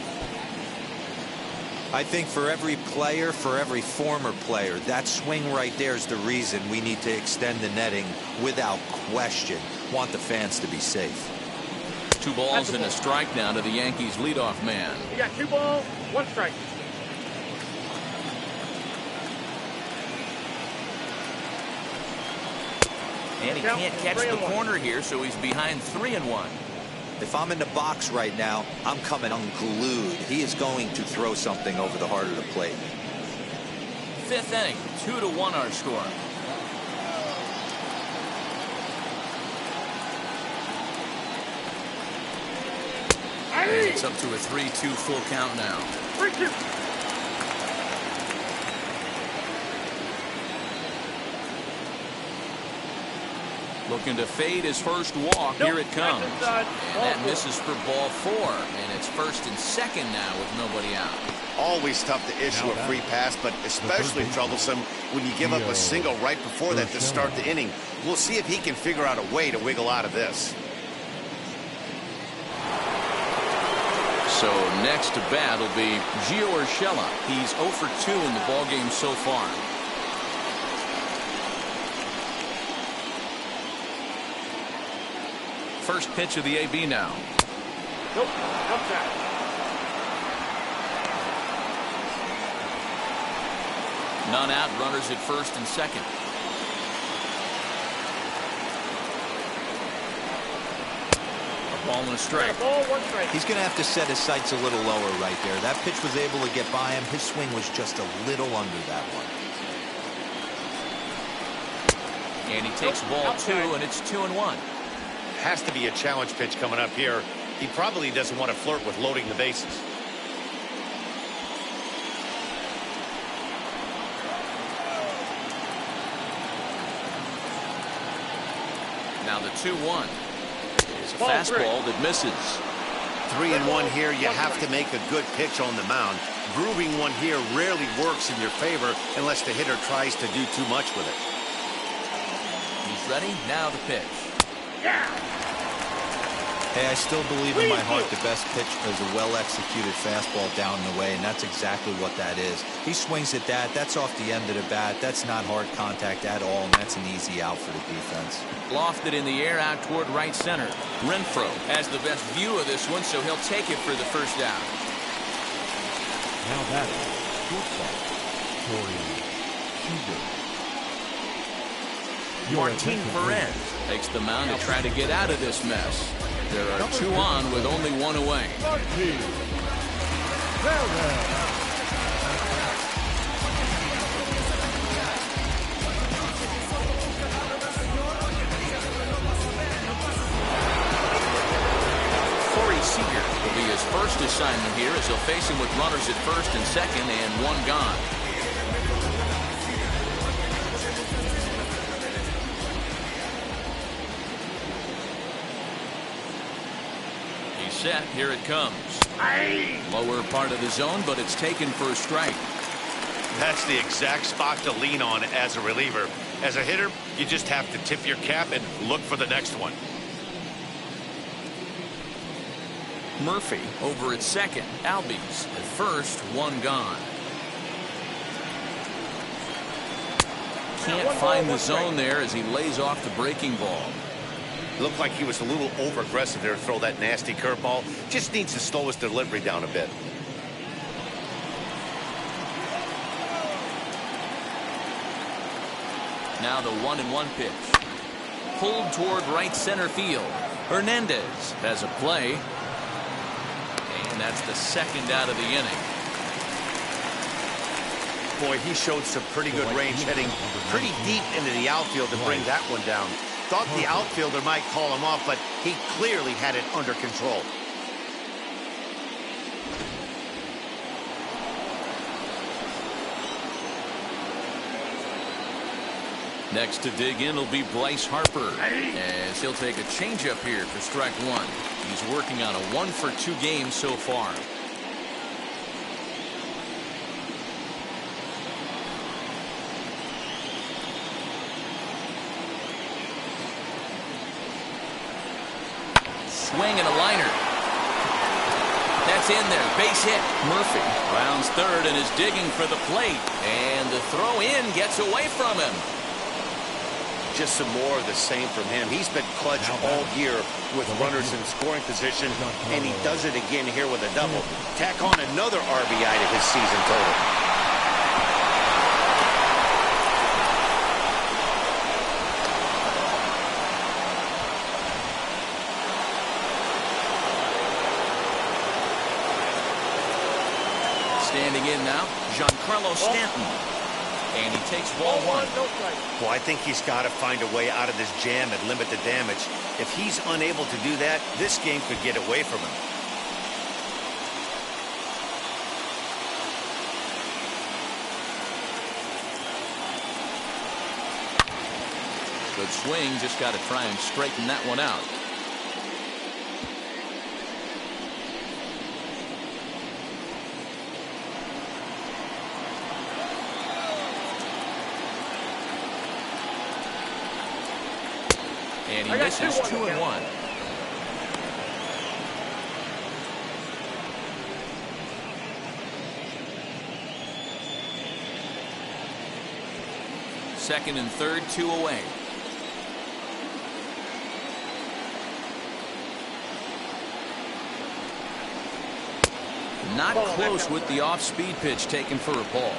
Speaker 3: I think for every player, for every former player, that swing right there is the reason we need to extend the netting without question. Want the fans to be safe.
Speaker 1: 2 balls and a strike now to the Yankees leadoff man.
Speaker 5: You got 2 balls, 1 strike.
Speaker 1: And he can't catch the corner here, so he's behind 3-1.
Speaker 3: If I'm in the box right now, I'm coming unglued. He is going to throw something over the heart of the plate.
Speaker 1: 5th inning, 2-1 our score. And it's up to a 3-2 full count now.
Speaker 5: 3-2.
Speaker 1: Looking to fade his first walk. Here it comes. And that misses for ball 4. And it's 1st and 2nd now with nobody out.
Speaker 2: Always tough to issue a free pass, but especially troublesome when you give up a single right before that to start the inning. We'll see if he can figure out a way to wiggle out of this.
Speaker 1: So next to bat will be Gio Urshela. He's 0 for 2 in the ballgame so far. First pitch of the AB now.
Speaker 5: Nope. Outside.
Speaker 1: None out. Runners at 1st and 2nd. A ball and a strike.
Speaker 5: Ball, 1 strike.
Speaker 3: He's going to have to set his sights a little lower right there. That pitch was able to get by him. His swing was just a little under that one.
Speaker 1: And he takes ball 2, and it's 2-1.
Speaker 2: Has to be a challenge pitch coming up here. He probably doesn't want to flirt with loading the bases.
Speaker 1: Now the 2-1. It's a fastball that misses.
Speaker 2: 3-1 here. You have to make a good pitch on the mound. Grooving one here rarely works in your favor unless the hitter tries to do too much with it.
Speaker 1: He's ready. Now the pitch.
Speaker 3: Hey, I still believe in my heart the best pitch is a well-executed fastball down the way, and that's exactly what that is. He swings at that. That's off the end of the bat. That's not hard contact at all, and that's an easy out for the defense.
Speaker 1: Lofted in the air out toward right center. Renfroe has the best view of this one, so he'll take it for the first out.
Speaker 4: Now batting, shortstop, Corey Seager.
Speaker 1: Martin Perez takes the mound to try to get out of this mess. There are 2 on with only 1 away.
Speaker 4: Martin Perez.
Speaker 1: Corey Seager will be his first assignment here as he'll face him with runners at first and second and 1 gone. Set. Here it comes. Lower part of the zone, but it's taken for a strike.
Speaker 2: That's the exact spot to lean on as a reliever. As a hitter, you just have to tip your cap and look for the next one.
Speaker 1: Murphy over at second. Albies at first, 1 gone. Can't find the zone there as he lays off the breaking ball.
Speaker 2: Looked like he was a little over-aggressive there to throw that nasty curveball. Just needs to slow his delivery down a bit.
Speaker 1: Now the 1-1 pitch. Pulled toward right center field. Hernandez has a play. And that's the second out of the inning.
Speaker 2: Boy, he showed some pretty good range heading pretty deep into the outfield to bring that one down. Thought the outfielder might call him off, but he clearly had it under control.
Speaker 1: Next to dig in will be Bryce Harper, as he'll take a changeup here for strike 1. He's working on a 1-for-2 game so far. Swing and a liner. That's in there. Base hit. Murphy rounds third and is digging for the plate. And the throw in gets away from him.
Speaker 2: Just some more of the same from him. He's been clutch all year with runners in scoring position, and he does it again here with a double. Tack on another RBI to his season total.
Speaker 1: Standing in now, Giancarlo Stanton. And he takes ball 1.
Speaker 2: Well, I think he's got to find a way out of this jam and limit the damage. If he's unable to do that, this game could get away from him.
Speaker 1: Good swing, just got to try and straighten that one out. And he misses 2-1. Second and third, 2 away. Not close with the off-speed pitch taken for a ball.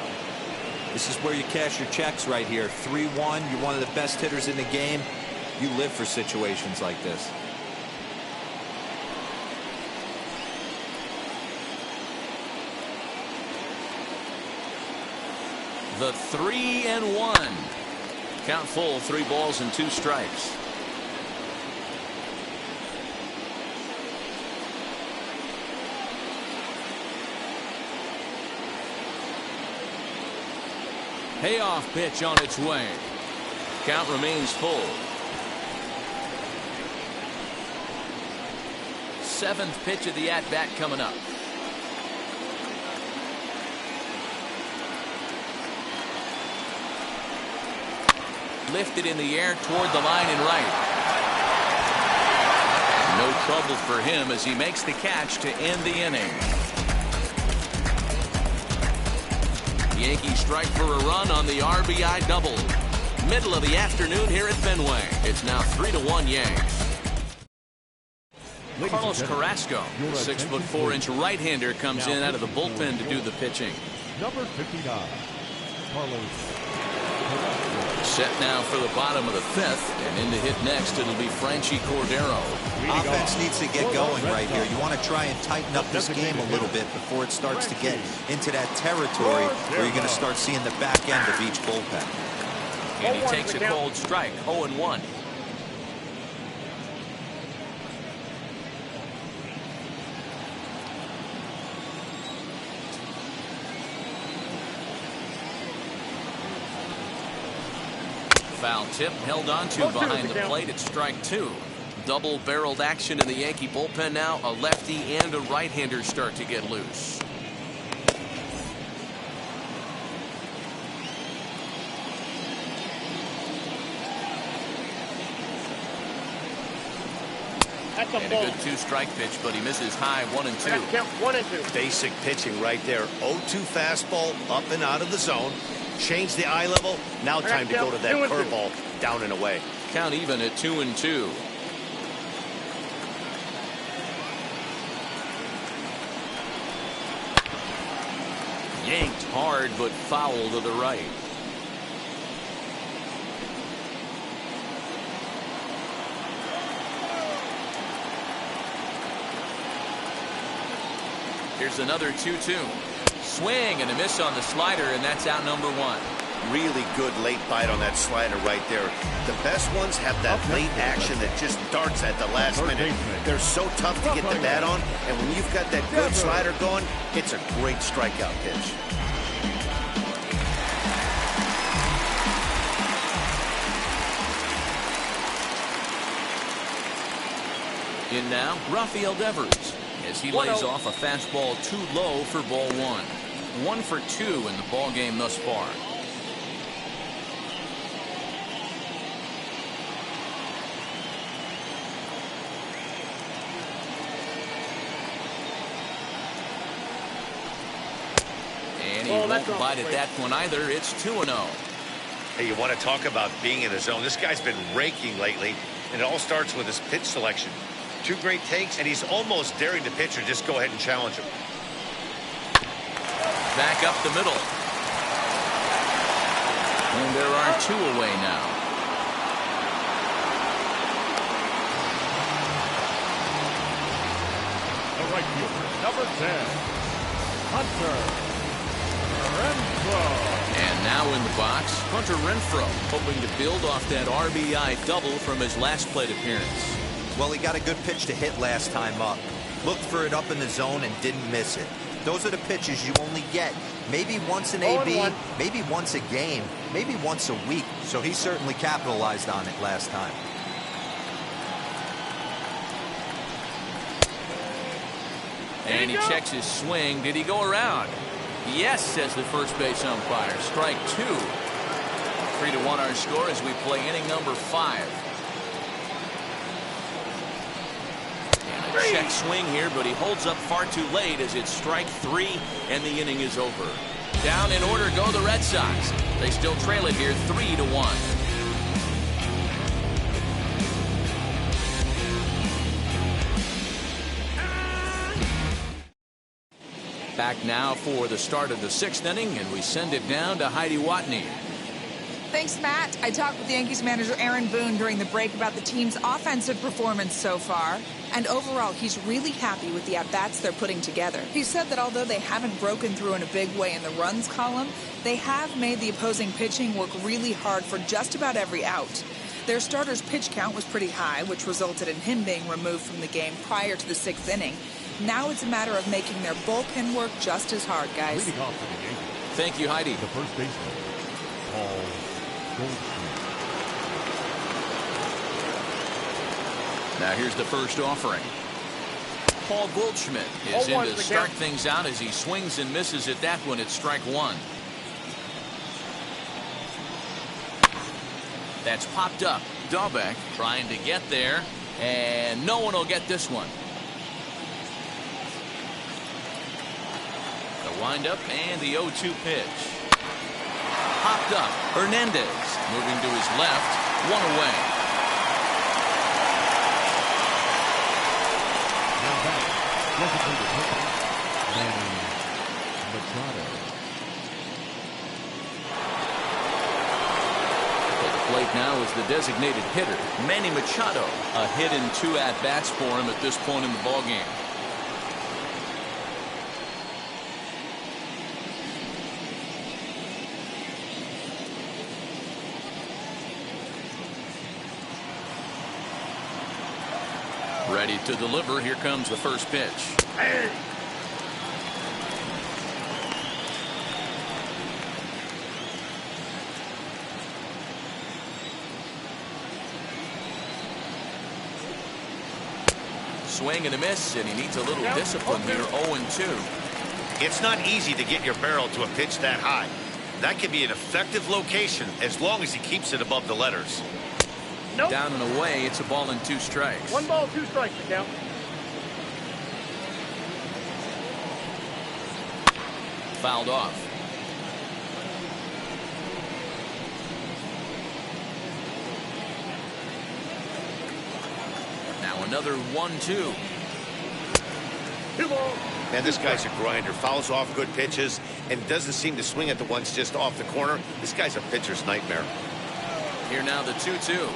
Speaker 3: This is where you cash your checks right here. 3-1. You're one of the best hitters in the game. You live for situations like this.
Speaker 1: The 3-1. Count full, 3 balls and 2 strikes. Payoff pitch on its way. Count remains full. 7th pitch of the at-bat coming up. Lifted in the air toward the line and right. No trouble for him as he makes the catch to end the inning. Yankees strike for a run on the RBI double. Middle of the afternoon here at Fenway. It's now 3-1 Yanks. Carlos Carrasco, 6'4" right-hander, comes in out of the bullpen to do the pitching.
Speaker 4: Number 59, Carlos.
Speaker 1: Set now for the bottom of the 5th, and in to hit next it'll be Franchy Cordero.
Speaker 3: Offense needs to get going right here. You want to try and tighten up this game a little bit before it starts to get into that territory where you're going to start seeing the back end of each bullpen.
Speaker 1: And he takes a cold strike, 0-1. Foul tip held on to behind the plate at strike 2. Double-barreled action in the Yankee bullpen now. A lefty and a right-hander start to get loose. And a good 2-strike pitch, but he misses high 1 and 2.
Speaker 5: Count 1 and 2.
Speaker 2: Basic pitching right there. 0-2 fastball up and out of the zone. Change the eye level. Now time to go to that curveball down and away.
Speaker 1: Count even at 2 and 2. Yanked hard, but foul to the right. Here's another 2-2. Swing and a miss on the slider, and that's out number 1.
Speaker 2: Really good late bite on that slider right there. The best ones have that late action that just darts at the last minute. They're so tough to get the bat on, and when you've got that good slider going, it's a great strikeout pitch.
Speaker 1: In now, Rafael Devers, as he lays off a fastball too low for ball 1. 1 for 2 in the ball game thus far. And he won't bite at that one either. It's 2-0.
Speaker 2: Hey, you want to talk about being in the zone? This guy's been raking lately, and it all starts with his pitch selection. 2 great takes, and he's almost daring the pitcher just go ahead and challenge him.
Speaker 1: Back up the middle. And there are 2 away now.
Speaker 4: The right fielder, number 10, Hunter Renfroe.
Speaker 1: And now in the box, Hunter Renfroe, hoping to build off that RBI double from his last plate appearance.
Speaker 3: Well, he got a good pitch to hit last time up. Looked for it up in the zone and didn't miss it. Those are the pitches you only get maybe once in AB, maybe once a game, maybe once a week. So he certainly capitalized on it last time.
Speaker 1: And he checks his swing. Did he go around? Yes, says the first base umpire. Strike 2. 3-1 our score as we play inning number 5. Check swing here, but he holds up far too late as it's strike 3 and the inning is over. Down in order go the Red Sox. They still trail it here 3-1. Back now for the start of the 6th inning, and we send it down to Heidi Watney.
Speaker 6: Thanks, Matt. I talked with Yankees manager Aaron Boone during the break about the team's offensive performance so far. And overall, he's really happy with the at-bats they're putting together. He said that although they haven't broken through in a big way in the runs column, they have made the opposing pitching work really hard for just about every out. Their starter's pitch count was pretty high, which resulted in him being removed from the game prior to the 6th inning. Now it's a matter of making their bullpen work just as hard, guys.
Speaker 4: Leading off for the Yankees.
Speaker 1: Thank you, Heidi.
Speaker 4: The first baseman,
Speaker 1: Now here's the first offering. Paul Goldschmidt is in to start things out as he swings and misses at that one. It's strike one. That's popped up. Dahlbeck trying to get there, and no one will get this one. The windup and the 0-2 pitch. Popped up. Hernandez moving to his left. One away. Plate now is the designated hitter, Manny Machado. A hit and 2 at-bats for him at this point in the ballgame. Ready to deliver. Here comes the first pitch.
Speaker 5: Hey.
Speaker 1: Swing and a miss, and he needs a little discipline here. 0-2.
Speaker 2: It's not easy to get your barrel to a pitch that high. That can be an effective location as long as he keeps it above the letters.
Speaker 5: Nope.
Speaker 1: Down and away. It's a ball and 2 strikes.
Speaker 5: 1 ball, 2 strikes to count.
Speaker 1: Fouled off. Now another 1-2.
Speaker 5: 2 balls.
Speaker 2: Man, this guy's a grinder. Fouls off good pitches and doesn't seem to swing at the ones just off the corner. This guy's a pitcher's nightmare.
Speaker 1: Here now the 2-2.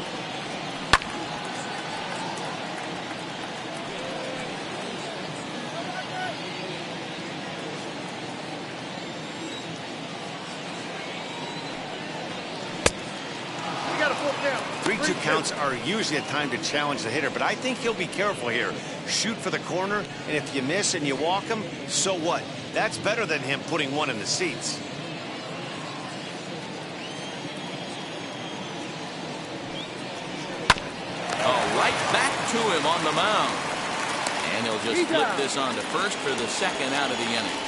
Speaker 5: We got a full count.
Speaker 2: 3-2 counts are usually a time to challenge the hitter, but I think he'll be careful here. Shoot for the corner, and if you miss and you walk him, so what? That's better than him putting one in the seats.
Speaker 1: Right back to him on the mound. And he'll just flip this on to first for the second out of the inning.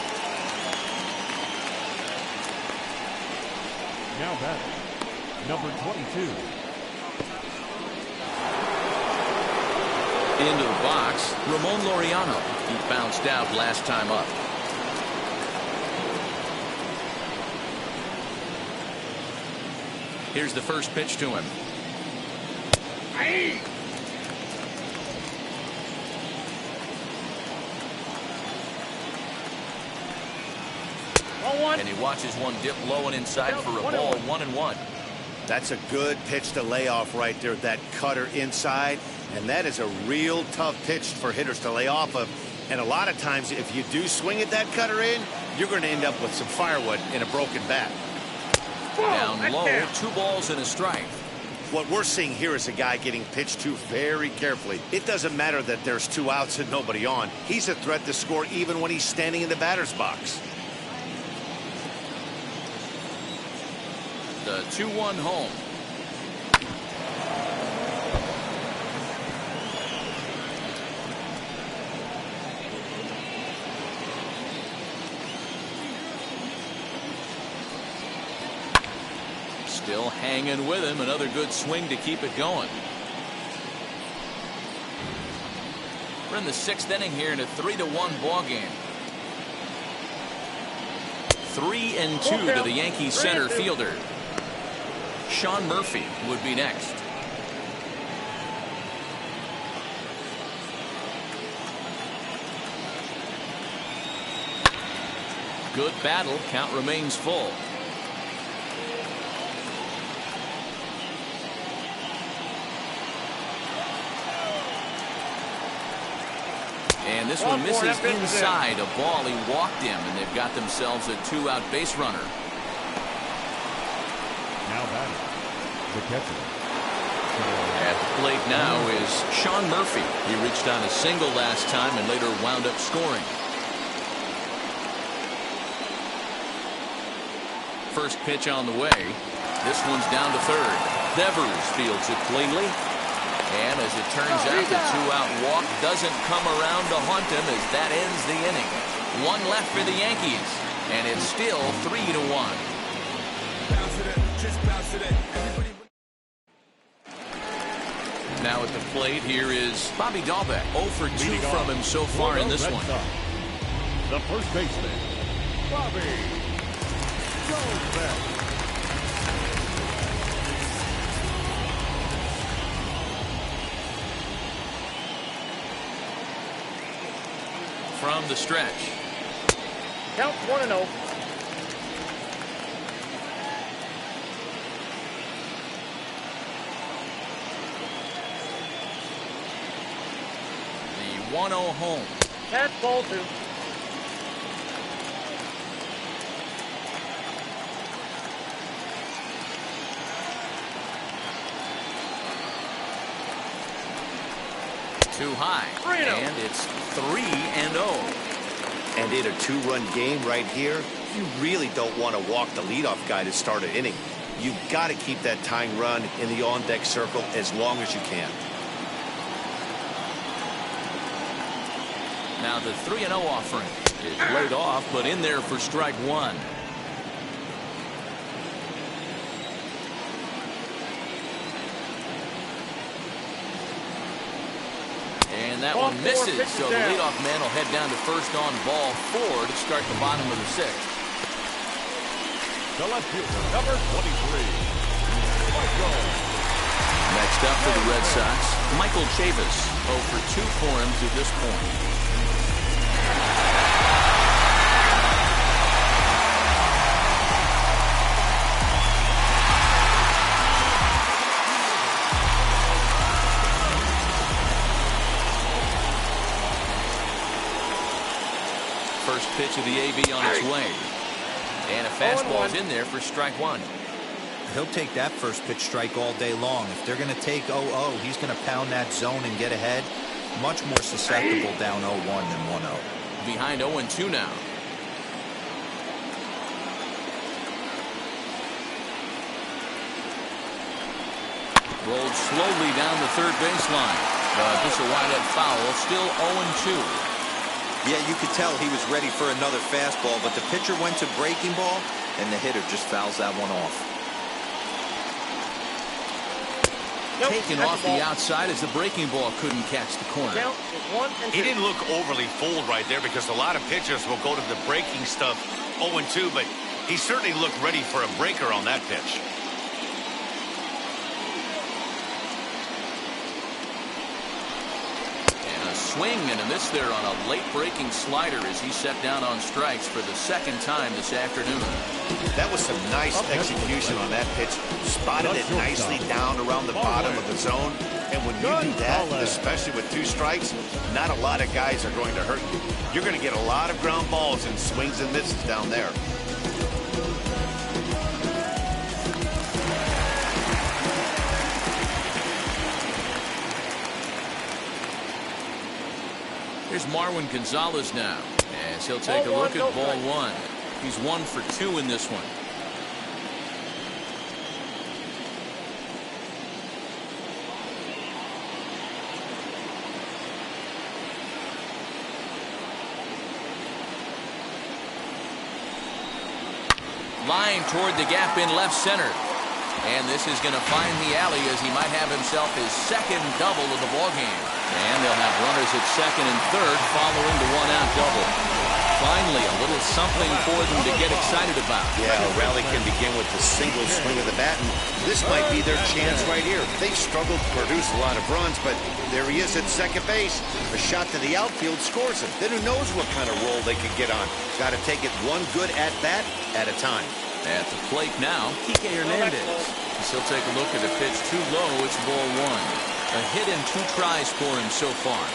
Speaker 4: Now batting, number 22.
Speaker 1: Into the box, Ramon Laureano. He bounced out last time up. Here's the first pitch to him.
Speaker 5: Hey.
Speaker 1: And he watches one dip low and inside for a ball. 1-1.
Speaker 2: That's a good pitch to lay off right there. That cutter inside. And that is a real tough pitch for hitters to lay off of. And a lot of times, if you do swing at that cutter in, you're going to end up with some firewood in a broken bat.
Speaker 1: Down low, 2 balls and a strike.
Speaker 2: What we're seeing here is a guy getting pitched to very carefully. It doesn't matter that there's 2 outs and nobody on. He's a threat to score even when he's standing in the batter's box.
Speaker 1: The 2-1 home. Still hanging with him. Another good swing to keep it going. We're in the 6th inning here in a 3-1 ball game. 3-2 to the Yankees center fielder. Sean Murphy would be next. Good battle. Count remains full. And this one misses inside. A ball he walked him, and they've got themselves a 2-out base runner.
Speaker 4: Now batting, the catcher.
Speaker 1: At the plate now is Sean Murphy. He reached on a single last time and later wound up scoring. First pitch on the way. This one's down to third. Devers fields it cleanly. And as it turns out, the two-out walk doesn't come around to haunt him as that ends the inning. One left for the Yankees, and it's still 3-1. Now at the plate, here is Bobby Dahlbeck. 0 for 2 from him so far in this one.
Speaker 4: The first baseman, Bobby Dahlbeck.
Speaker 1: From the stretch.
Speaker 5: Count 1-0.
Speaker 1: The 1-0 home.
Speaker 5: That's ball 2.
Speaker 1: Too high.
Speaker 5: 3-0.
Speaker 1: And it's 3-0.
Speaker 2: And in a two-run game right here, you really don't want to walk the leadoff guy to start an inning. You've got to keep that tying run in the on-deck circle as long as you can.
Speaker 1: Now the 3-0 offering is laid off, but in there for strike one. And that one misses, so the leadoff man will head down to first on ball 4 to start the bottom of the 6th.
Speaker 4: The left fielder, number 23, Michael.
Speaker 1: Next up for the Red Sox, Michael Chavis. 0 for 2 for him to this point. First pitch of the AB on its way. And a fastball's in there for strike one.
Speaker 3: He'll take that first pitch strike all day long. If they're going to take 0-0, he's going to pound that zone and get ahead. Much more susceptible down 0-1 than 1-0.
Speaker 1: Behind 0-2 now. Rolled slowly down the third baseline. But this is a wide-head foul. Still 0-2.
Speaker 3: Yeah, you could tell he was ready for another fastball, but the pitcher went to breaking ball, and the hitter just fouls that one off.
Speaker 1: Taken off the outside as the breaking ball couldn't catch the corner.
Speaker 5: Count is 1 and 2.
Speaker 2: He didn't look overly fooled right there because a lot of pitchers will go to the breaking stuff 0-2, but he certainly looked ready for a breaker on that pitch.
Speaker 1: Swing and a miss there on a late breaking slider as he set down on strikes for the second time this afternoon.
Speaker 2: That was some nice execution on that pitch. Spotted it nicely down around the bottom of the zone. And when you do that, especially with 2 strikes, not a lot of guys are going to hurt you. You're going to get a lot of ground balls and swings and misses down there.
Speaker 1: Here's Marwin Gonzalez now, as he'll take a look at ball 1. He's 1 for 2 in this one. Line toward the gap in left center. And this is going to find the alley as he might have himself his second double of the ballgame. And they'll have runners at second and third following the one-out double. Finally, a little something for them to get excited about.
Speaker 2: Yeah, a rally can begin with the single swing of the bat, and this might be their chance right here. They've struggled to produce a lot of runs, but there he is at second base. A shot to the outfield scores him. Then who knows what kind of roll they could get on. Got to take it one good at-bat at a time.
Speaker 1: At the plate now, Kike Hernandez. He'll take a look at a pitch too low. It's ball 1. A hit and 2 tries for him so far.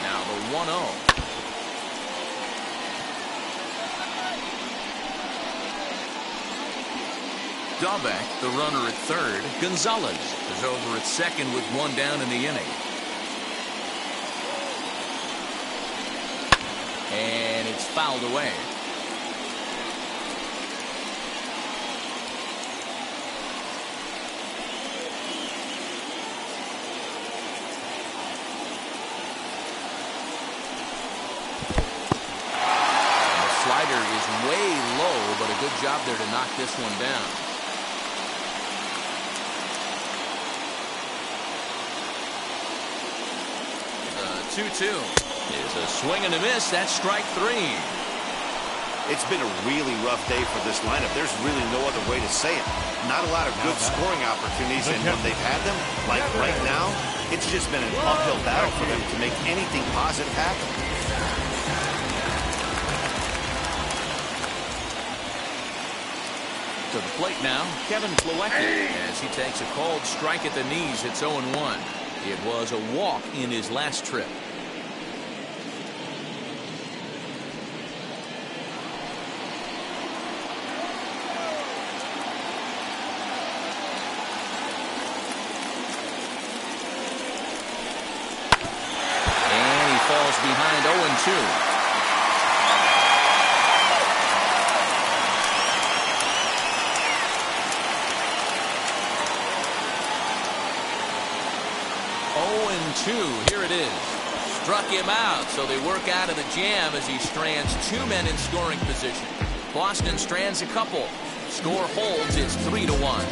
Speaker 1: Now the 1-0. Dahlbeck, the runner at third. Gonzalez is over at second with 1 down in the inning. And it's fouled away. Way low, but a good job there to knock this one down. The 2-2 is a swing and a miss. That's strike 3.
Speaker 2: It's been a really rough day for this lineup. There's really no other way to say it. Not a lot of good scoring opportunities, and when they've had them, like right now, it's just been an uphill battle for them to make anything positive happen.
Speaker 1: To the plate now, Kevin Plawecki, as he takes a cold strike at the knees. It's 0-1. It was a walk in his last trip. And he falls behind 0-2. Here it is. Struck him out, so they work out of the jam as he strands 2 men in scoring position. Boston strands a couple. Score holds. It's 3-1.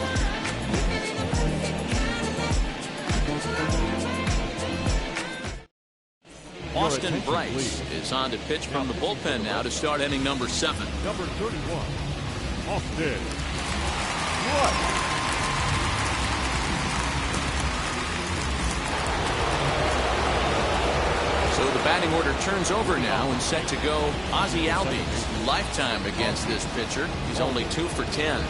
Speaker 1: Austin Bryce is on to pitch from the bullpen now to start inning number 7.
Speaker 4: Number 31, Austin Bryce.
Speaker 1: So the batting order turns over now and set to go Ozzie Albies. Lifetime against this pitcher. He's only 2 for 10.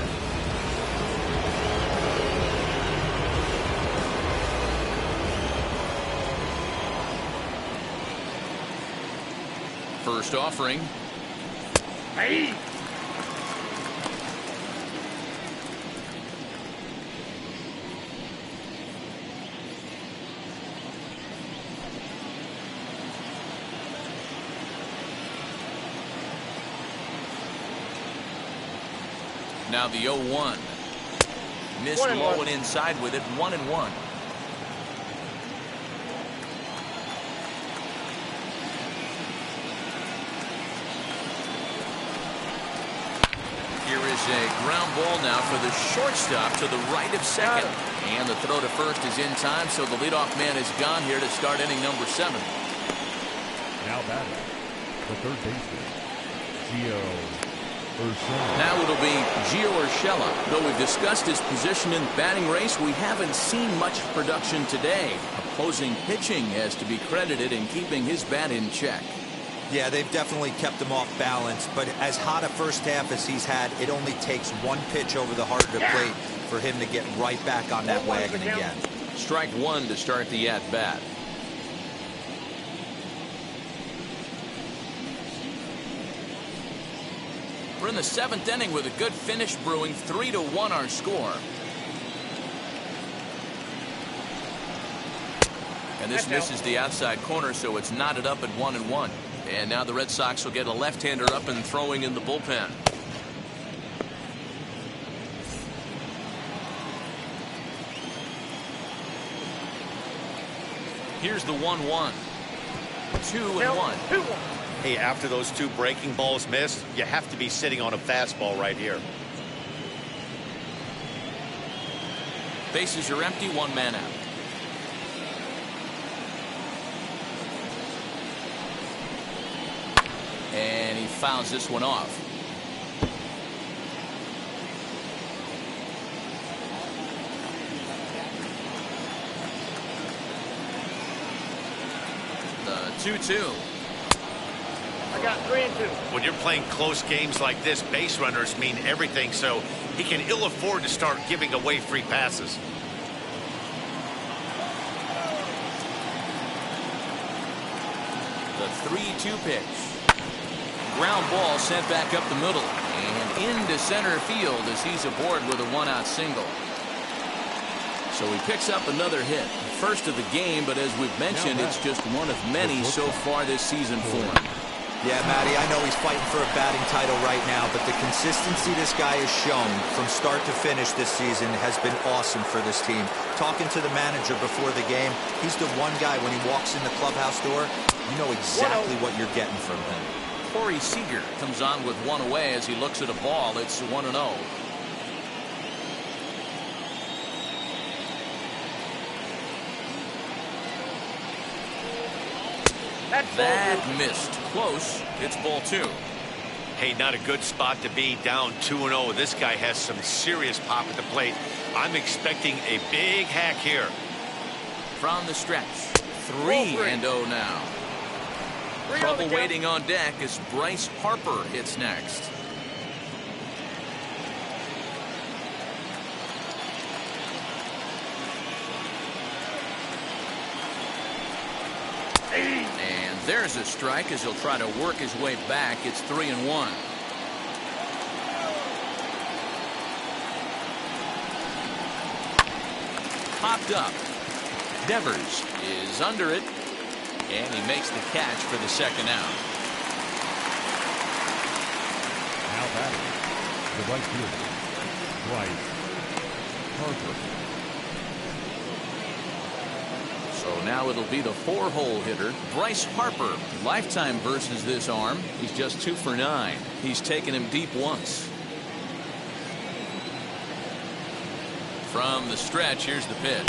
Speaker 1: First offering.
Speaker 5: Hey!
Speaker 1: Now the 0-1. Missed low and inside with it. 1-1. Here is a ground ball now for the shortstop to the right of second. And the throw to first is in time, so the leadoff man is gone here to start inning number 7.
Speaker 4: Now batting, the third baseman, Gio.
Speaker 1: Now it'll be Gio Urshela. Though we've discussed his position in the batting race, we haven't seen much production today. Opposing pitching has to be credited in keeping his bat in check.
Speaker 3: Yeah, they've definitely kept him off balance, but as hot a first half as he's had, it only takes one pitch over the heart of the plate for him to get right back on that wagon again.
Speaker 1: Strike 1 to start the at-bat. We're in the 7th inning with a good finish brewing. 3-1 our score. And this misses the outside corner, so it's knotted up at 1-1. And now the Red Sox will get a left-hander up and throwing in the bullpen. Here's the 1-1. 2-1.
Speaker 2: Hey, after those 2 breaking balls missed, you have to be sitting on a fastball right here.
Speaker 1: Bases are empty, 1 man out. And he fouls this one off. The 2-2.
Speaker 5: I got 3-2.
Speaker 2: When you're playing close games like this, base runners mean everything, so he can ill afford to start giving away free passes.
Speaker 1: The 3-2 pitch. Ground ball sent back up the middle and into center field as he's aboard with a 1-out single. So he picks up another hit. First of the game, but as we've mentioned, it's just one of many so far this season for him.
Speaker 3: Yeah, Matty, I know he's fighting for a batting title right now, but the consistency this guy has shown from start to finish this season has been awesome for this team. Talking to the manager before the game, he's the one guy when he walks in the clubhouse door, you know exactly what you're getting from him.
Speaker 1: Corey Seager comes on with one away as he looks at a ball. It's 1-0. That missed. Close. It's ball 2.
Speaker 2: Hey, not a good spot to be, down 2-0. This guy has some serious pop at the plate. I'm expecting a big hack here.
Speaker 1: From the stretch. 3-0 now. Trouble waiting on deck as Bryce Harper hits next. And there's a strike as he'll try to work his way back. It's 3-1. Popped up. Devers is under it, and he makes the catch for the second out.
Speaker 4: Now batting, the right fielder, Bryce Harper.
Speaker 1: So now it'll be the 4-hole hitter, Bryce Harper. Lifetime versus this arm. He's just 2 for 9. He's taken him deep once. From the stretch, here's the pitch.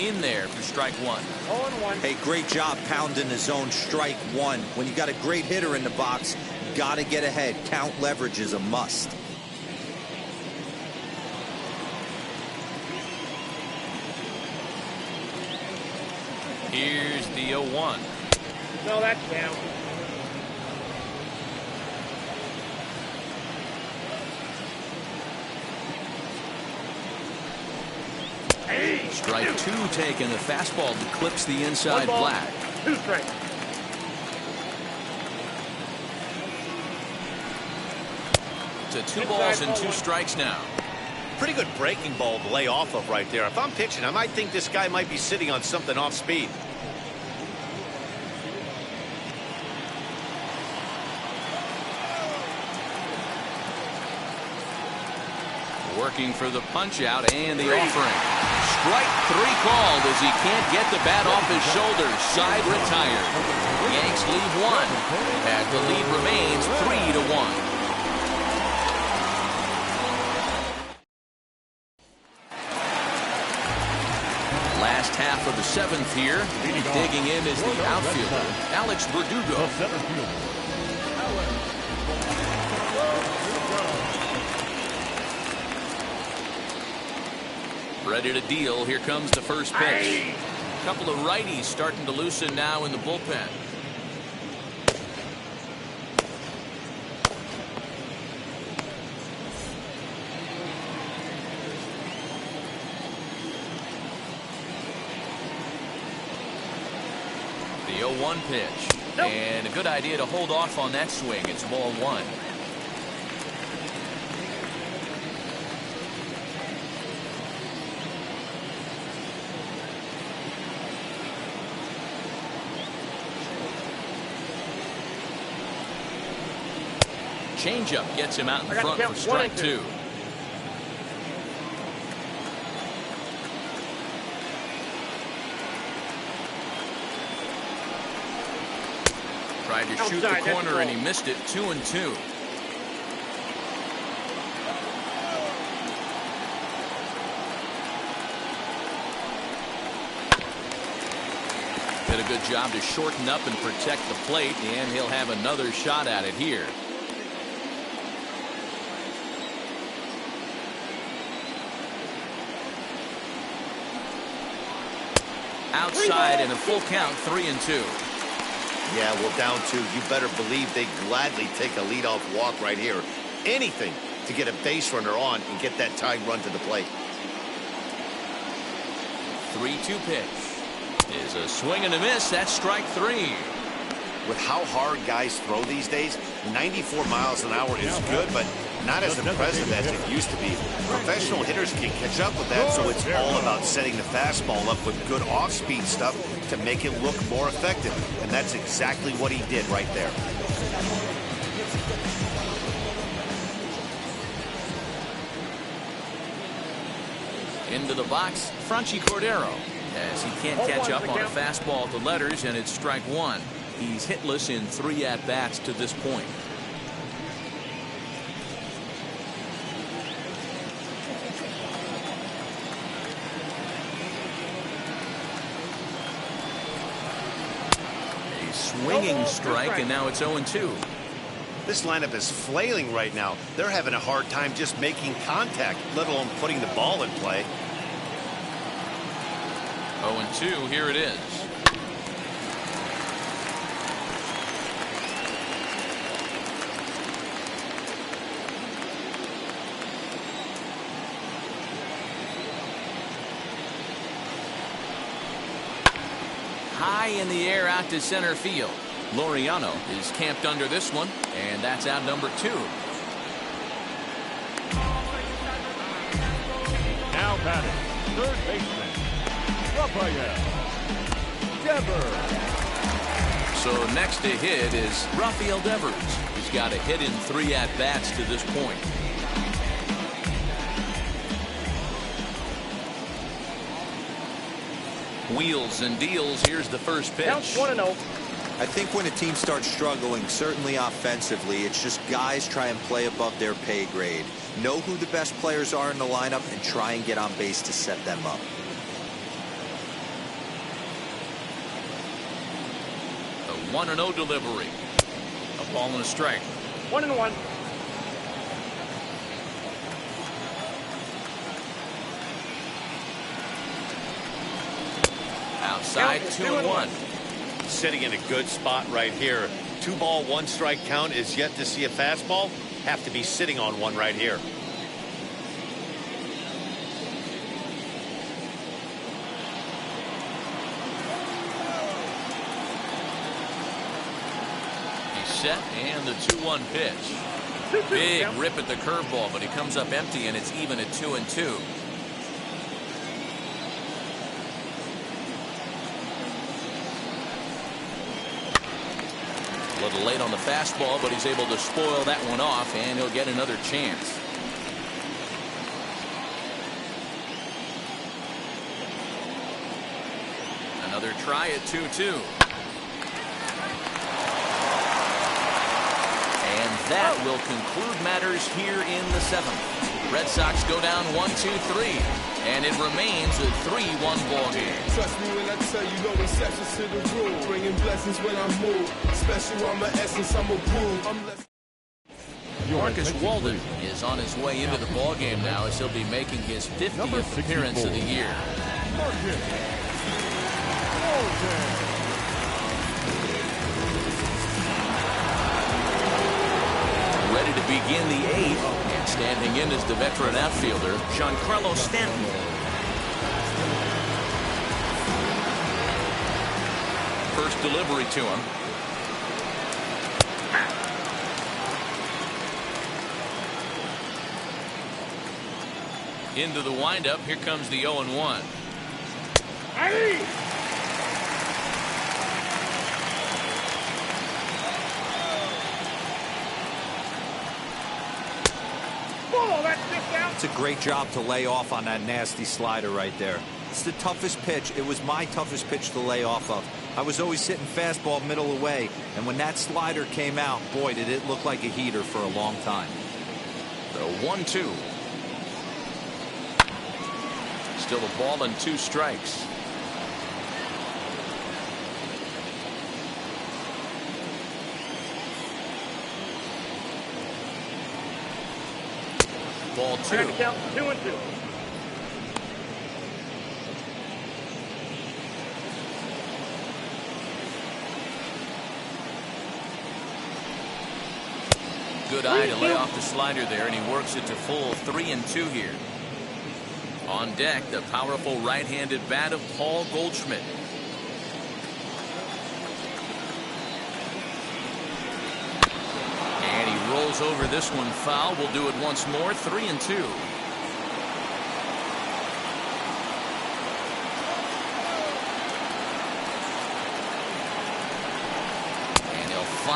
Speaker 1: In there for strike 1.
Speaker 5: 0-1.
Speaker 3: Hey, great job pounding the zone, strike 1. When you got a great hitter in the box, got to get ahead. Count leverage is a must.
Speaker 1: Here's the 0-1.
Speaker 5: No, that's down.
Speaker 1: Strike 2 taken. The fastball clips the inside black.
Speaker 5: 2 strikes.
Speaker 1: To 2 balls and 2 strikes now.
Speaker 2: Pretty good breaking ball to lay off of right there. If I'm pitching, I might think this guy might be sitting on something off speed.
Speaker 1: Working for the punch out and the offering. Strike 3 called as he can't get the bat off his shoulders. Side retired. Yanks leave 1 as the lead remains 3-1. Last half of the 7th here. Digging in is the outfielder, Alex Verdugo.
Speaker 4: The center fielder,
Speaker 1: Ready to deal. Here comes the first pitch. A couple of righties starting to loosen now in the bullpen. The 0-1 pitch. Nope. And a good idea to hold off on that swing. It's ball 1. Changeup gets him out in front for strike 2. Tried to shoot the corner and he missed it. 2-2. Did a good job to shorten up and protect the plate, and he'll have another shot at it here. Outside and a full count, 3-2.
Speaker 2: Yeah, well, down 2. You better believe they gladly take a leadoff walk right here. Anything to get a base runner on and get that tying run to the plate.
Speaker 1: 3-2 pitch is a swing and a miss. That's strike 3.
Speaker 2: With how hard guys throw these days, 94 miles an hour is good, but not as impressive as it used to be. Professional hitters can catch up with that, so it's all about setting the fastball up with good off-speed stuff to make it look more effective. And that's exactly what he did right there.
Speaker 1: Into the box, Franchi Cordero, as he can't catch up on a fastball at the letters, and it's strike one. He's hitless in 3 at-bats to this point. A swinging strike, and now it's 0-2.
Speaker 2: This lineup is flailing right now. They're having a hard time just making contact, let alone putting the ball in play.
Speaker 1: 0-2, here it is. High in the air out to center field. Laureano is camped under this one, and that's out number 2.
Speaker 4: Now batting, third baseman, Rafael Devers.
Speaker 1: So next to hit is Rafael Devers. He's got a hit in 3 at-bats to this point. Wheels and deals. Here's the first pitch.
Speaker 5: Counts 1-0.
Speaker 3: I think when a team starts struggling, certainly offensively, it's just guys try and play above their pay grade. Know who the best players are in the lineup and try and get on base to set them up.
Speaker 1: The 1-0 delivery. A ball and a strike.
Speaker 5: 1-1.
Speaker 1: Outside, 2-1.
Speaker 2: Sitting in a good spot right here. 2-ball, 1-strike count is yet to see a fastball. Have to be sitting on one right here.
Speaker 1: He's set, and the 2-1 pitch. Big rip at the curveball, but he comes up empty, and it's even at 2-2. A little late on the fastball, but he's able to spoil that one off, and he'll get another chance. Another try at 2-2. And that will conclude matters here in the 7th. Red Sox go down 1-2-3, and it remains a 3-1 ball game.
Speaker 7: Trust me when I tell you, no exceptions to the rule. Bringing blessings when I move. Special, I'm an essence, I'm a groove.
Speaker 1: Marcus Walden is on his way into the ball game now, as he'll be making his 50th appearance of the year. Ready to begin the 8th, and standing in is the veteran outfielder, Giancarlo Stanton. First delivery to him. Into the windup. Here comes the 0-1.
Speaker 5: Hey!
Speaker 3: It's a great job to lay off on that nasty slider right there. It's the toughest pitch. It was my toughest pitch to lay off of. I was always sitting fastball middle away, and when that slider came out, boy, did it look like a heater for a long time.
Speaker 1: The 1-2. Still a ball and 2 strikes. Ball 2.
Speaker 5: Count 2-2.
Speaker 1: Good eye to lay off the slider there, and he works it to full 3-2 here. On deck, the powerful right-handed bat of Paul Goldschmidt. And he rolls over this one foul. We'll do it once more. 3-2.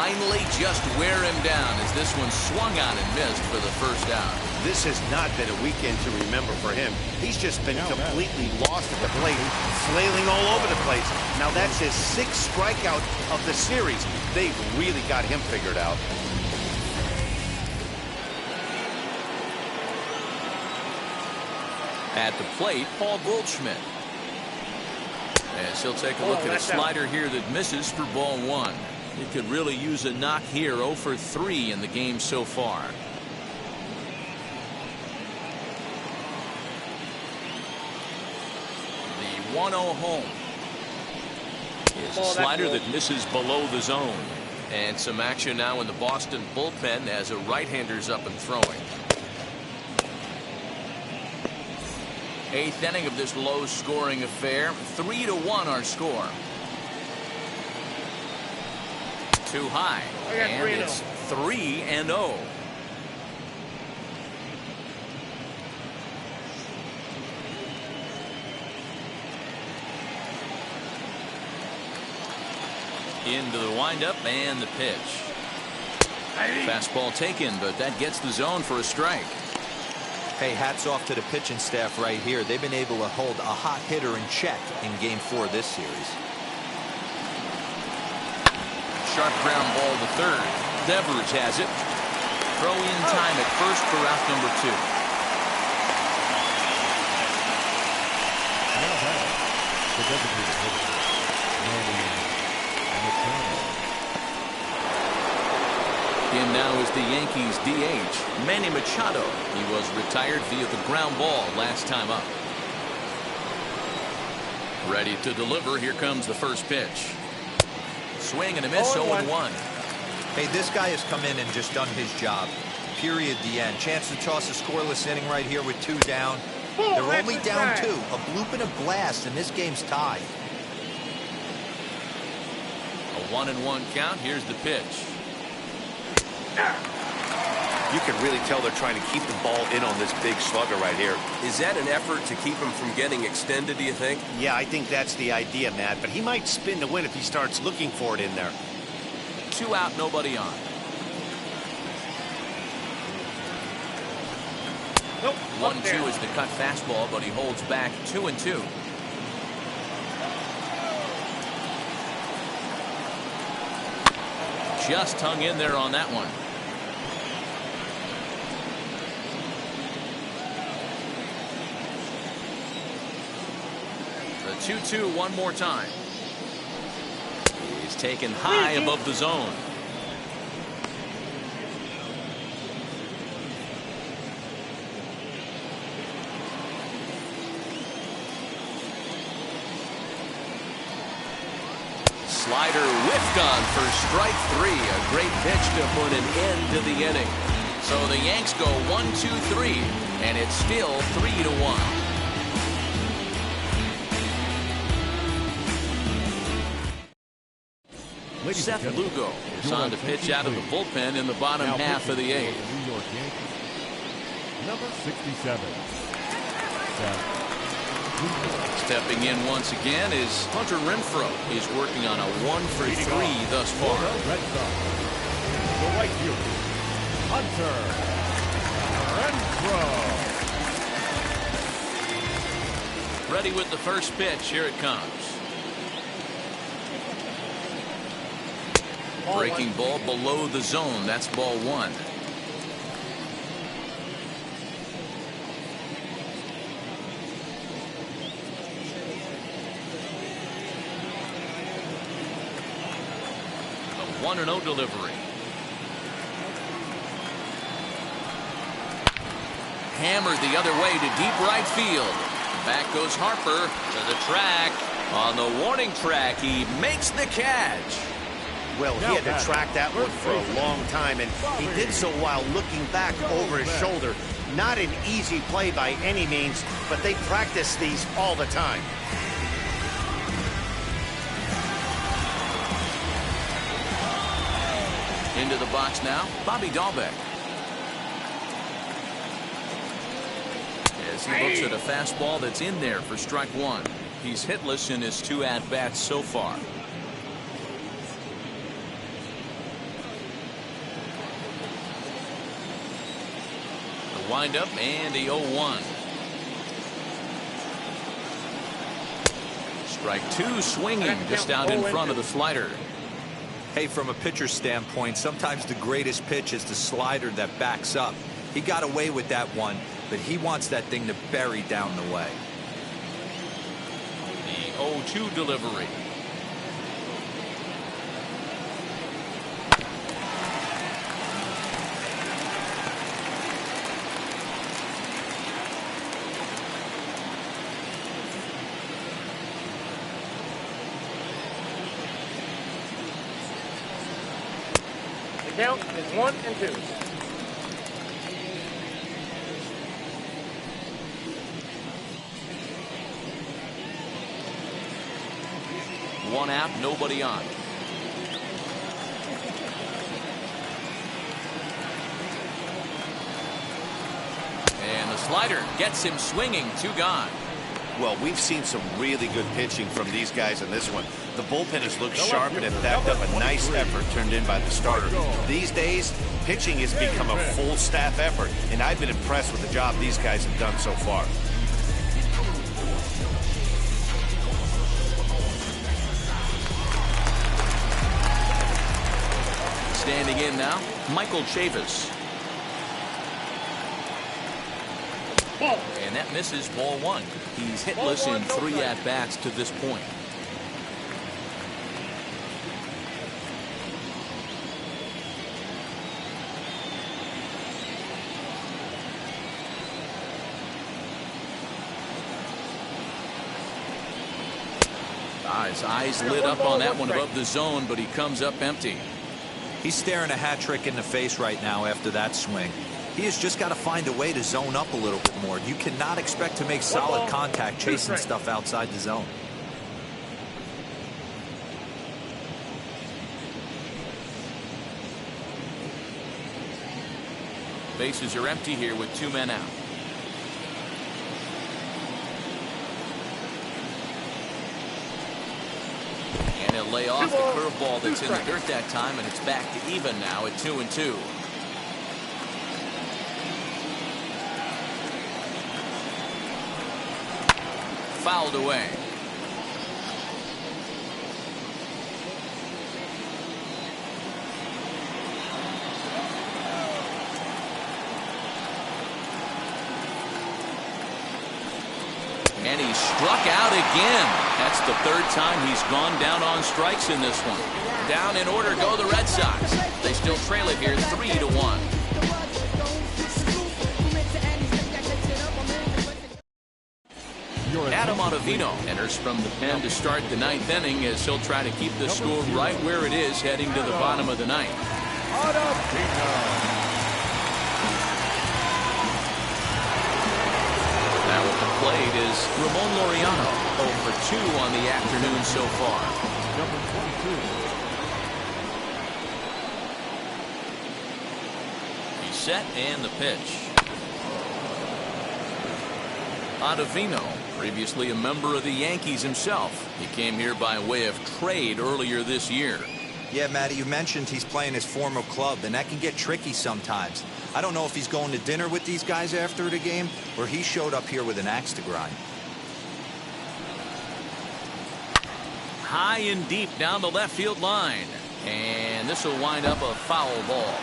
Speaker 1: finally just wear him down as this one swung on and missed for the first out.
Speaker 2: This has not been a weekend to remember for him. He's just been completely lost at the plate, flailing all over the place. Now that's his 6th strikeout of the series. They've really got him figured out.
Speaker 1: At the plate, Paul Goldschmidt. As he'll take a look at a slider here that misses for ball 1. He could really use a knock here. 0 for 3 in the game so far. The 1-0 home is a slider that misses below the zone. And some action now in the Boston bullpen as a right-hander's up and throwing. 8th inning of this low-scoring affair. 3-1 our score. Too high, and it's 3-0. Into the windup and the pitch. Fastball taken, but that gets the zone for a strike.
Speaker 3: Hey, hats off to the pitching staff right here. They've been able to hold a hot hitter in check in Game 4 of this series.
Speaker 1: Sharp ground ball to third. Devers has it. Throw in time at first for out number 2.
Speaker 4: The designated hitter,
Speaker 1: In now is the Yankees DH, Manny Machado. He was retired via the ground ball last time up. Ready to deliver. Here comes the first pitch. Swing and a miss. 0-1.
Speaker 3: Hey, this guy has come in and just done his job. Period. The end. Chance to toss a scoreless inning right here with 2 down. They're only down 2. A bloop and a blast, and this game's tied.
Speaker 1: A 1-1 count. Here's the pitch.
Speaker 2: You can really tell they're trying to keep the ball in on this big slugger right here.
Speaker 8: Is that an effort to keep him from getting extended, do you think?
Speaker 2: Yeah, I think that's the idea, Matt. But he might spin to win if he starts looking for it in there.
Speaker 1: 2 out, nobody on.
Speaker 5: Nope.
Speaker 1: 1-2 is the cut fastball, but he holds back. 2-2. Just hung in there on that one. The 2-2 one more time. He's taken high above the zone. Slider whiffed on for strike 3. A great pitch to put an end to the inning. So the Yanks go 1-2-3, and it's still 3-1. Seth Lugo is on to pitch out of the bullpen in the bottom half of the 8th.
Speaker 4: New York Yankees, number 67.
Speaker 1: Stepping in once again is Hunter Renfroe. He's working on a 1 for 3 thus far.
Speaker 4: Red Sox, the right fielder, Hunter Renfroe.
Speaker 1: Ready with the first pitch. Here it comes. Breaking ball below the zone. That's ball 1. A 1-0 delivery. Hammered the other way to deep right field. Back goes Harper to the track. On the warning track, he makes the catch.
Speaker 2: Well, he had to track that one for a long time, and he did so while looking back over his shoulder. Not an easy play by any means, but they practice these all the time.
Speaker 1: Into the box now, Bobby Dahlbeck. As he looks at a fastball that's in there for strike 1. He's hitless in his 2 at-bats so far. windup and a 0-1. Strike two, swinging just out in front of the slider.
Speaker 3: Hey, from a pitcher's standpoint, sometimes the greatest pitch is the slider that backs up. He got away with that one, but he wants that thing to bury down the way.
Speaker 1: The 0-2 delivery.
Speaker 5: Count is 1 and 2.
Speaker 1: One out, nobody on. And the slider gets him swinging. 2 gone.
Speaker 2: Well, we've seen some really good pitching from these guys in this one. The bullpen has looked sharp and have backed up a nice effort turned in by the starter. These days, pitching has become a full staff effort, and I've been impressed with the job these guys have done so far.
Speaker 1: Standing in now, Michael Chavis. And that misses, ball 1. He's hitless in 3 at-bats to this point. His eyes lit up on that one above the zone, but he comes up empty.
Speaker 3: He's staring a hat trick in the face right now after that swing. He has just got to find a way to zone up a little bit more. You cannot expect to make solid contact chasing stuff outside the zone.
Speaker 1: Bases are empty here with 2 men out. And he'll lay off the curveball that's in the dirt that time, and it's back to even now at 2-2. Fouled away. And he struck out again. That's the 3rd time he's gone down on strikes in this one. Down in order go the Red Sox. They still trail it here 3-1. Adam Ottavino enters from the pen to start the 9th inning as he'll try to keep the score right where it is heading to the bottom of the 9th. Now at the plate is Ramon Laureano, 0 for 2 on the afternoon so far.
Speaker 4: Number 22.
Speaker 1: He's set and the pitch. Ottavino, previously a member of the Yankees himself. He came here by way of trade earlier this year.
Speaker 3: Yeah, Matty, you mentioned he's playing his former club, and that can get tricky sometimes. I don't know if he's going to dinner with these guys after the game, or he showed up here with an axe to grind.
Speaker 1: High and deep down the left field line. And this will wind up a foul ball.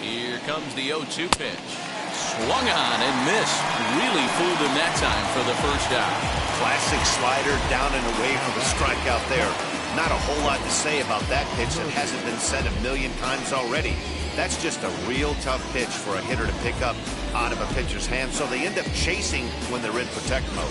Speaker 1: Here comes the 0-2 pitch. Swung on and missed. Really fooled him that time for the first out.
Speaker 2: Classic slider down and away for the strikeout there. Not a whole lot to say about that pitch that hasn't been said a million times already. That's just a real tough pitch for a hitter to pick up out of a pitcher's hand, so they end up chasing when they're in protect mode.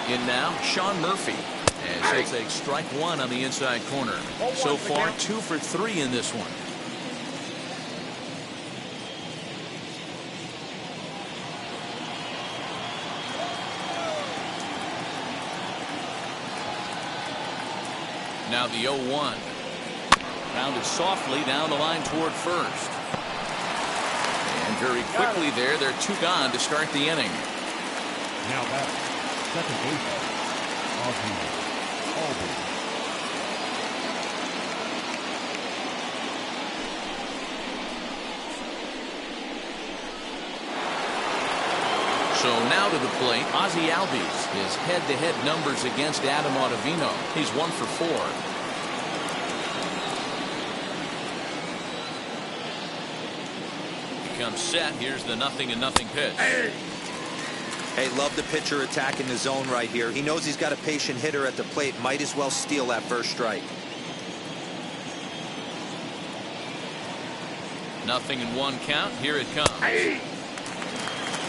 Speaker 1: In now, Sean Murphy. As he'll take strike 1 on the inside corner. So far, 2 for 3 in this one. Now the 0-1. Rounded softly down the line toward first. And very quickly there, they're 2 gone to start the inning.
Speaker 4: Now back, second baseman, Albee.
Speaker 1: So now to the plate, Ozzie Albies. His head-to-head numbers against Adam Ottavino. He's 1 for 4. Becomes set. Here's the 0-0 pitch.
Speaker 3: Hey, love the pitcher attacking the zone right here. He knows he's got a patient hitter at the plate. Might as well steal that first strike.
Speaker 1: 0-1 count. Here it comes.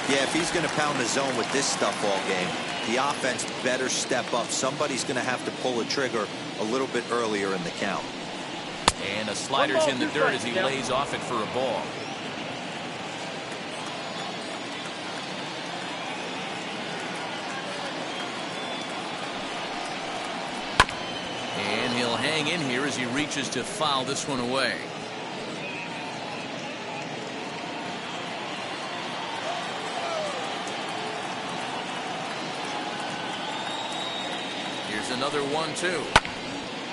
Speaker 3: Yeah, if he's going to pound the zone with this stuff all game, the offense better step up. Somebody's going to have to pull a trigger a little bit earlier in the count.
Speaker 1: And a slider's in the dirt as he lays off it for a ball. And he'll hang in here as he reaches to foul this one away. Here's another 1-2.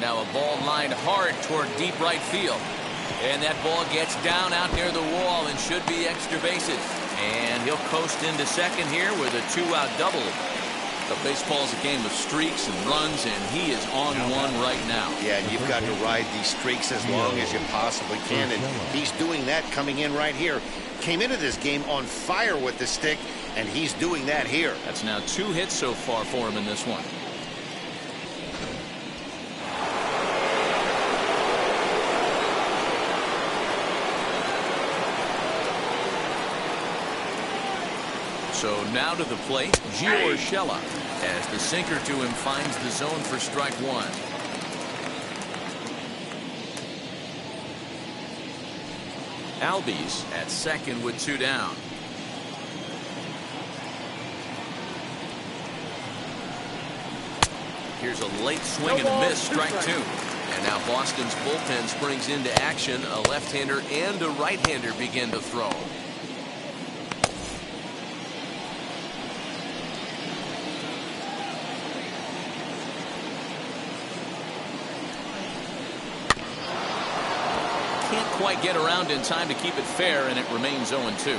Speaker 1: Now a ball lined hard toward deep right field. And that ball gets down out near the wall and should be extra bases. And he'll coast into second here with a 2-out double. But baseball's a game of streaks and runs, and he is on one right now.
Speaker 2: Yeah, and you've got to ride these streaks as long as you possibly can. And he's doing that coming in right here. Came into this game on fire with the stick, and he's doing that here.
Speaker 1: That's now 2 hits so far for him in this one. So now to the plate, Gio Urshela, as the sinker to him finds the zone for strike 1. Albies at second with 2 down. Here's a late swing and a miss, strike 2. And now Boston's bullpen springs into action. A left-hander and a right-hander begin to throw. Can't quite get around in time to keep it fair, and it remains 0-2.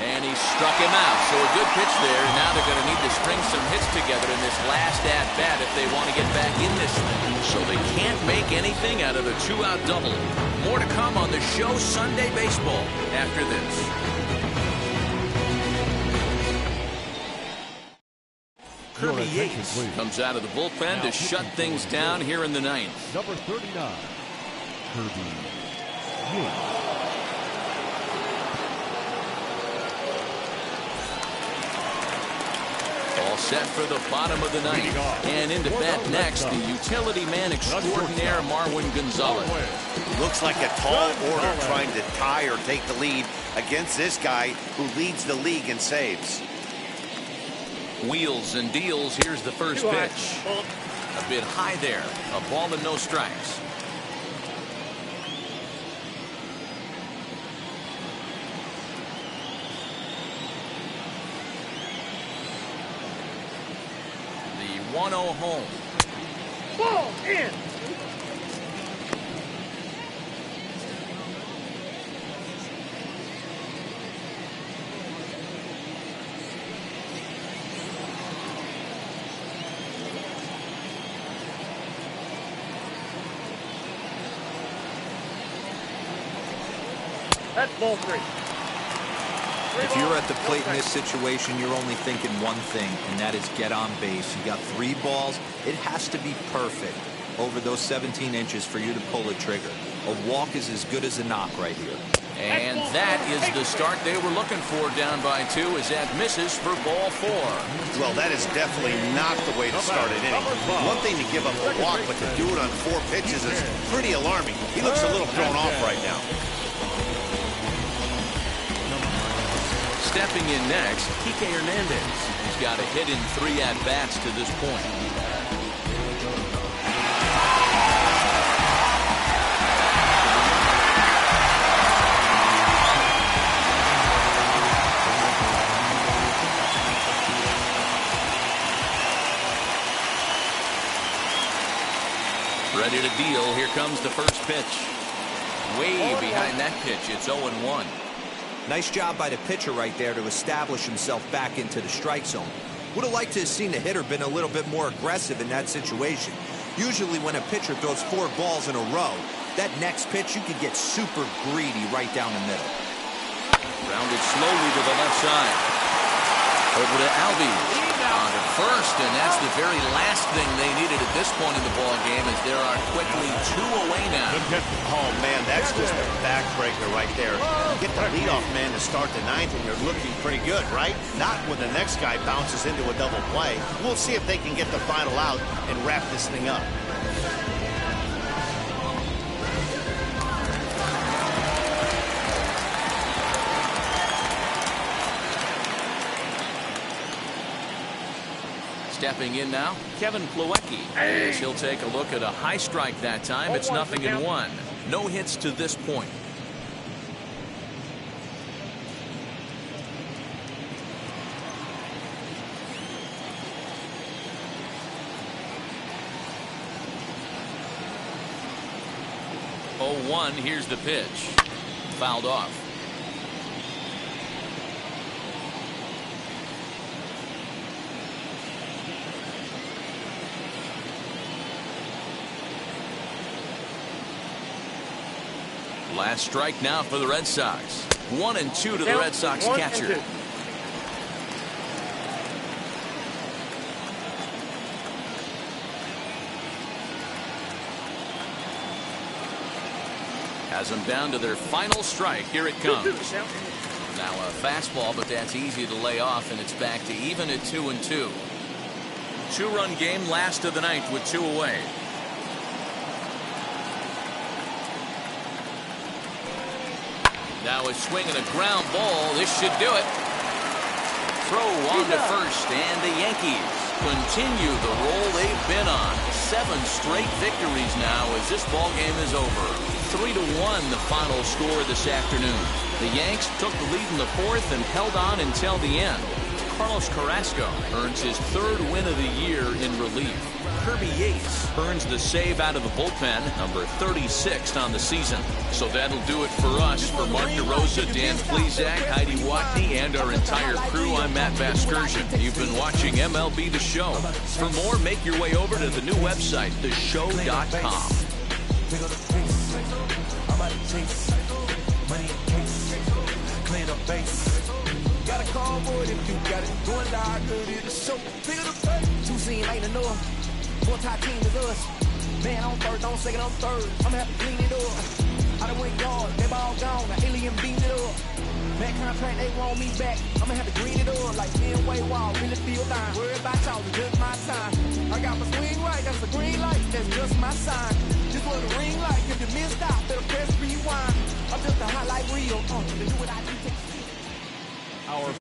Speaker 1: And he struck him out. So a good pitch there. Now they're going to need to string some hits together in this last at-bat if they want to get back in this thing. So they can't make anything out of a 2-out double. More to come on the show Sunday Baseball after this. Kirby Yates comes out of the bullpen to shut things down here in the 9th.
Speaker 4: Number 39, Kirby Yates.
Speaker 1: All set for the bottom of the 9th. And into bat next, the utility man extraordinaire Marwin Gonzalez.
Speaker 2: Looks like a tall order trying to tie or take the lead against this guy who leads the league in saves.
Speaker 1: Wheels and deals. Here's the first pitch. A bit high there. A ball and no strikes. The 1-0 home.
Speaker 5: Ball in. That's ball 3.
Speaker 3: If you're at the plate in this situation, you're only thinking one thing, and that is get on base. You got 3 balls. It has to be perfect over those 17 inches for you to pull a trigger. A walk is as good as a knock right here.
Speaker 1: And that is the start they were looking for, down by 2, as that misses for ball 4.
Speaker 2: Well, that is definitely not the way to start an inning. One thing to give up a walk, but to do it on 4 pitches is pretty alarming. He looks a little thrown off right now.
Speaker 1: Stepping in next, Kike Hernandez. He's got a hit in 3 at-bats to this point. Ready to deal. Here comes the first pitch. Way behind that pitch. It's 0-1.
Speaker 3: Nice job by the pitcher right there to establish himself back into the strike zone. Would have liked to have seen the hitter been a little bit more aggressive in that situation. Usually when a pitcher throws 4 balls in a row, that next pitch you could get super greedy right down the middle.
Speaker 1: Rounded slowly to the left side. Over to Albies. On to first, and that's the very last thing they needed at this point in the ball game, as there are quickly 2 away now.
Speaker 2: Oh, man, that's just a backbreaker right there. Get the leadoff man to start the 9th, and you're looking pretty good, right? Not when the next guy bounces into a double play. We'll see if they can get the final out and wrap this thing up.
Speaker 1: Stepping in now, Kevin Plawecki. As he'll take a look at a high strike that time. It's 0-1. No hits to this point. Oh, 1. Here's the pitch. Fouled off. Last strike now for the Red Sox. 1-2 to the Red Sox catcher. Has them down to their final strike. Here it comes. Now a fastball, but that's easy to lay off, and it's back to even at 2-2. 2-run game, last of the 9th with 2 away. Now a swing and a ground ball. This should do it. Throw on to first, and the Yankees continue the roll they've been on. 7 straight victories now as this ball game is over. 3-1 the final score this afternoon. The Yanks took the lead in the 4th and held on until the end. Carlos Carrasco earns his 3rd win of the year in relief. Kirby Yates earns the save out of the bullpen, number 36 on the season. So that'll do it for us. For Mark DeRosa, Dan Plesac, Heidi Watney, and our entire crew, I'm Matt Vasgersian. You've been watching MLB The Show. For more, make your way over to the new website, theshow.com.
Speaker 9: Got a call for it if you got it. Going down good in the show. Figure the fact. 2 scene ain't enough. 4 top team is us. Man on first, on second, on third. I'ma have to clean it up. I done went guard, they ball gone. The alien beat it up. Back contract, they want me back. I'ma have to green it up like me and Way Wall. Really feel fine. Worry about y'all, it's just my time. I got my swing right, that's the green light. That's just my sign. This was a ring light. If you missed out, better press rewind. I'm just a hot like real. To do what I do. Our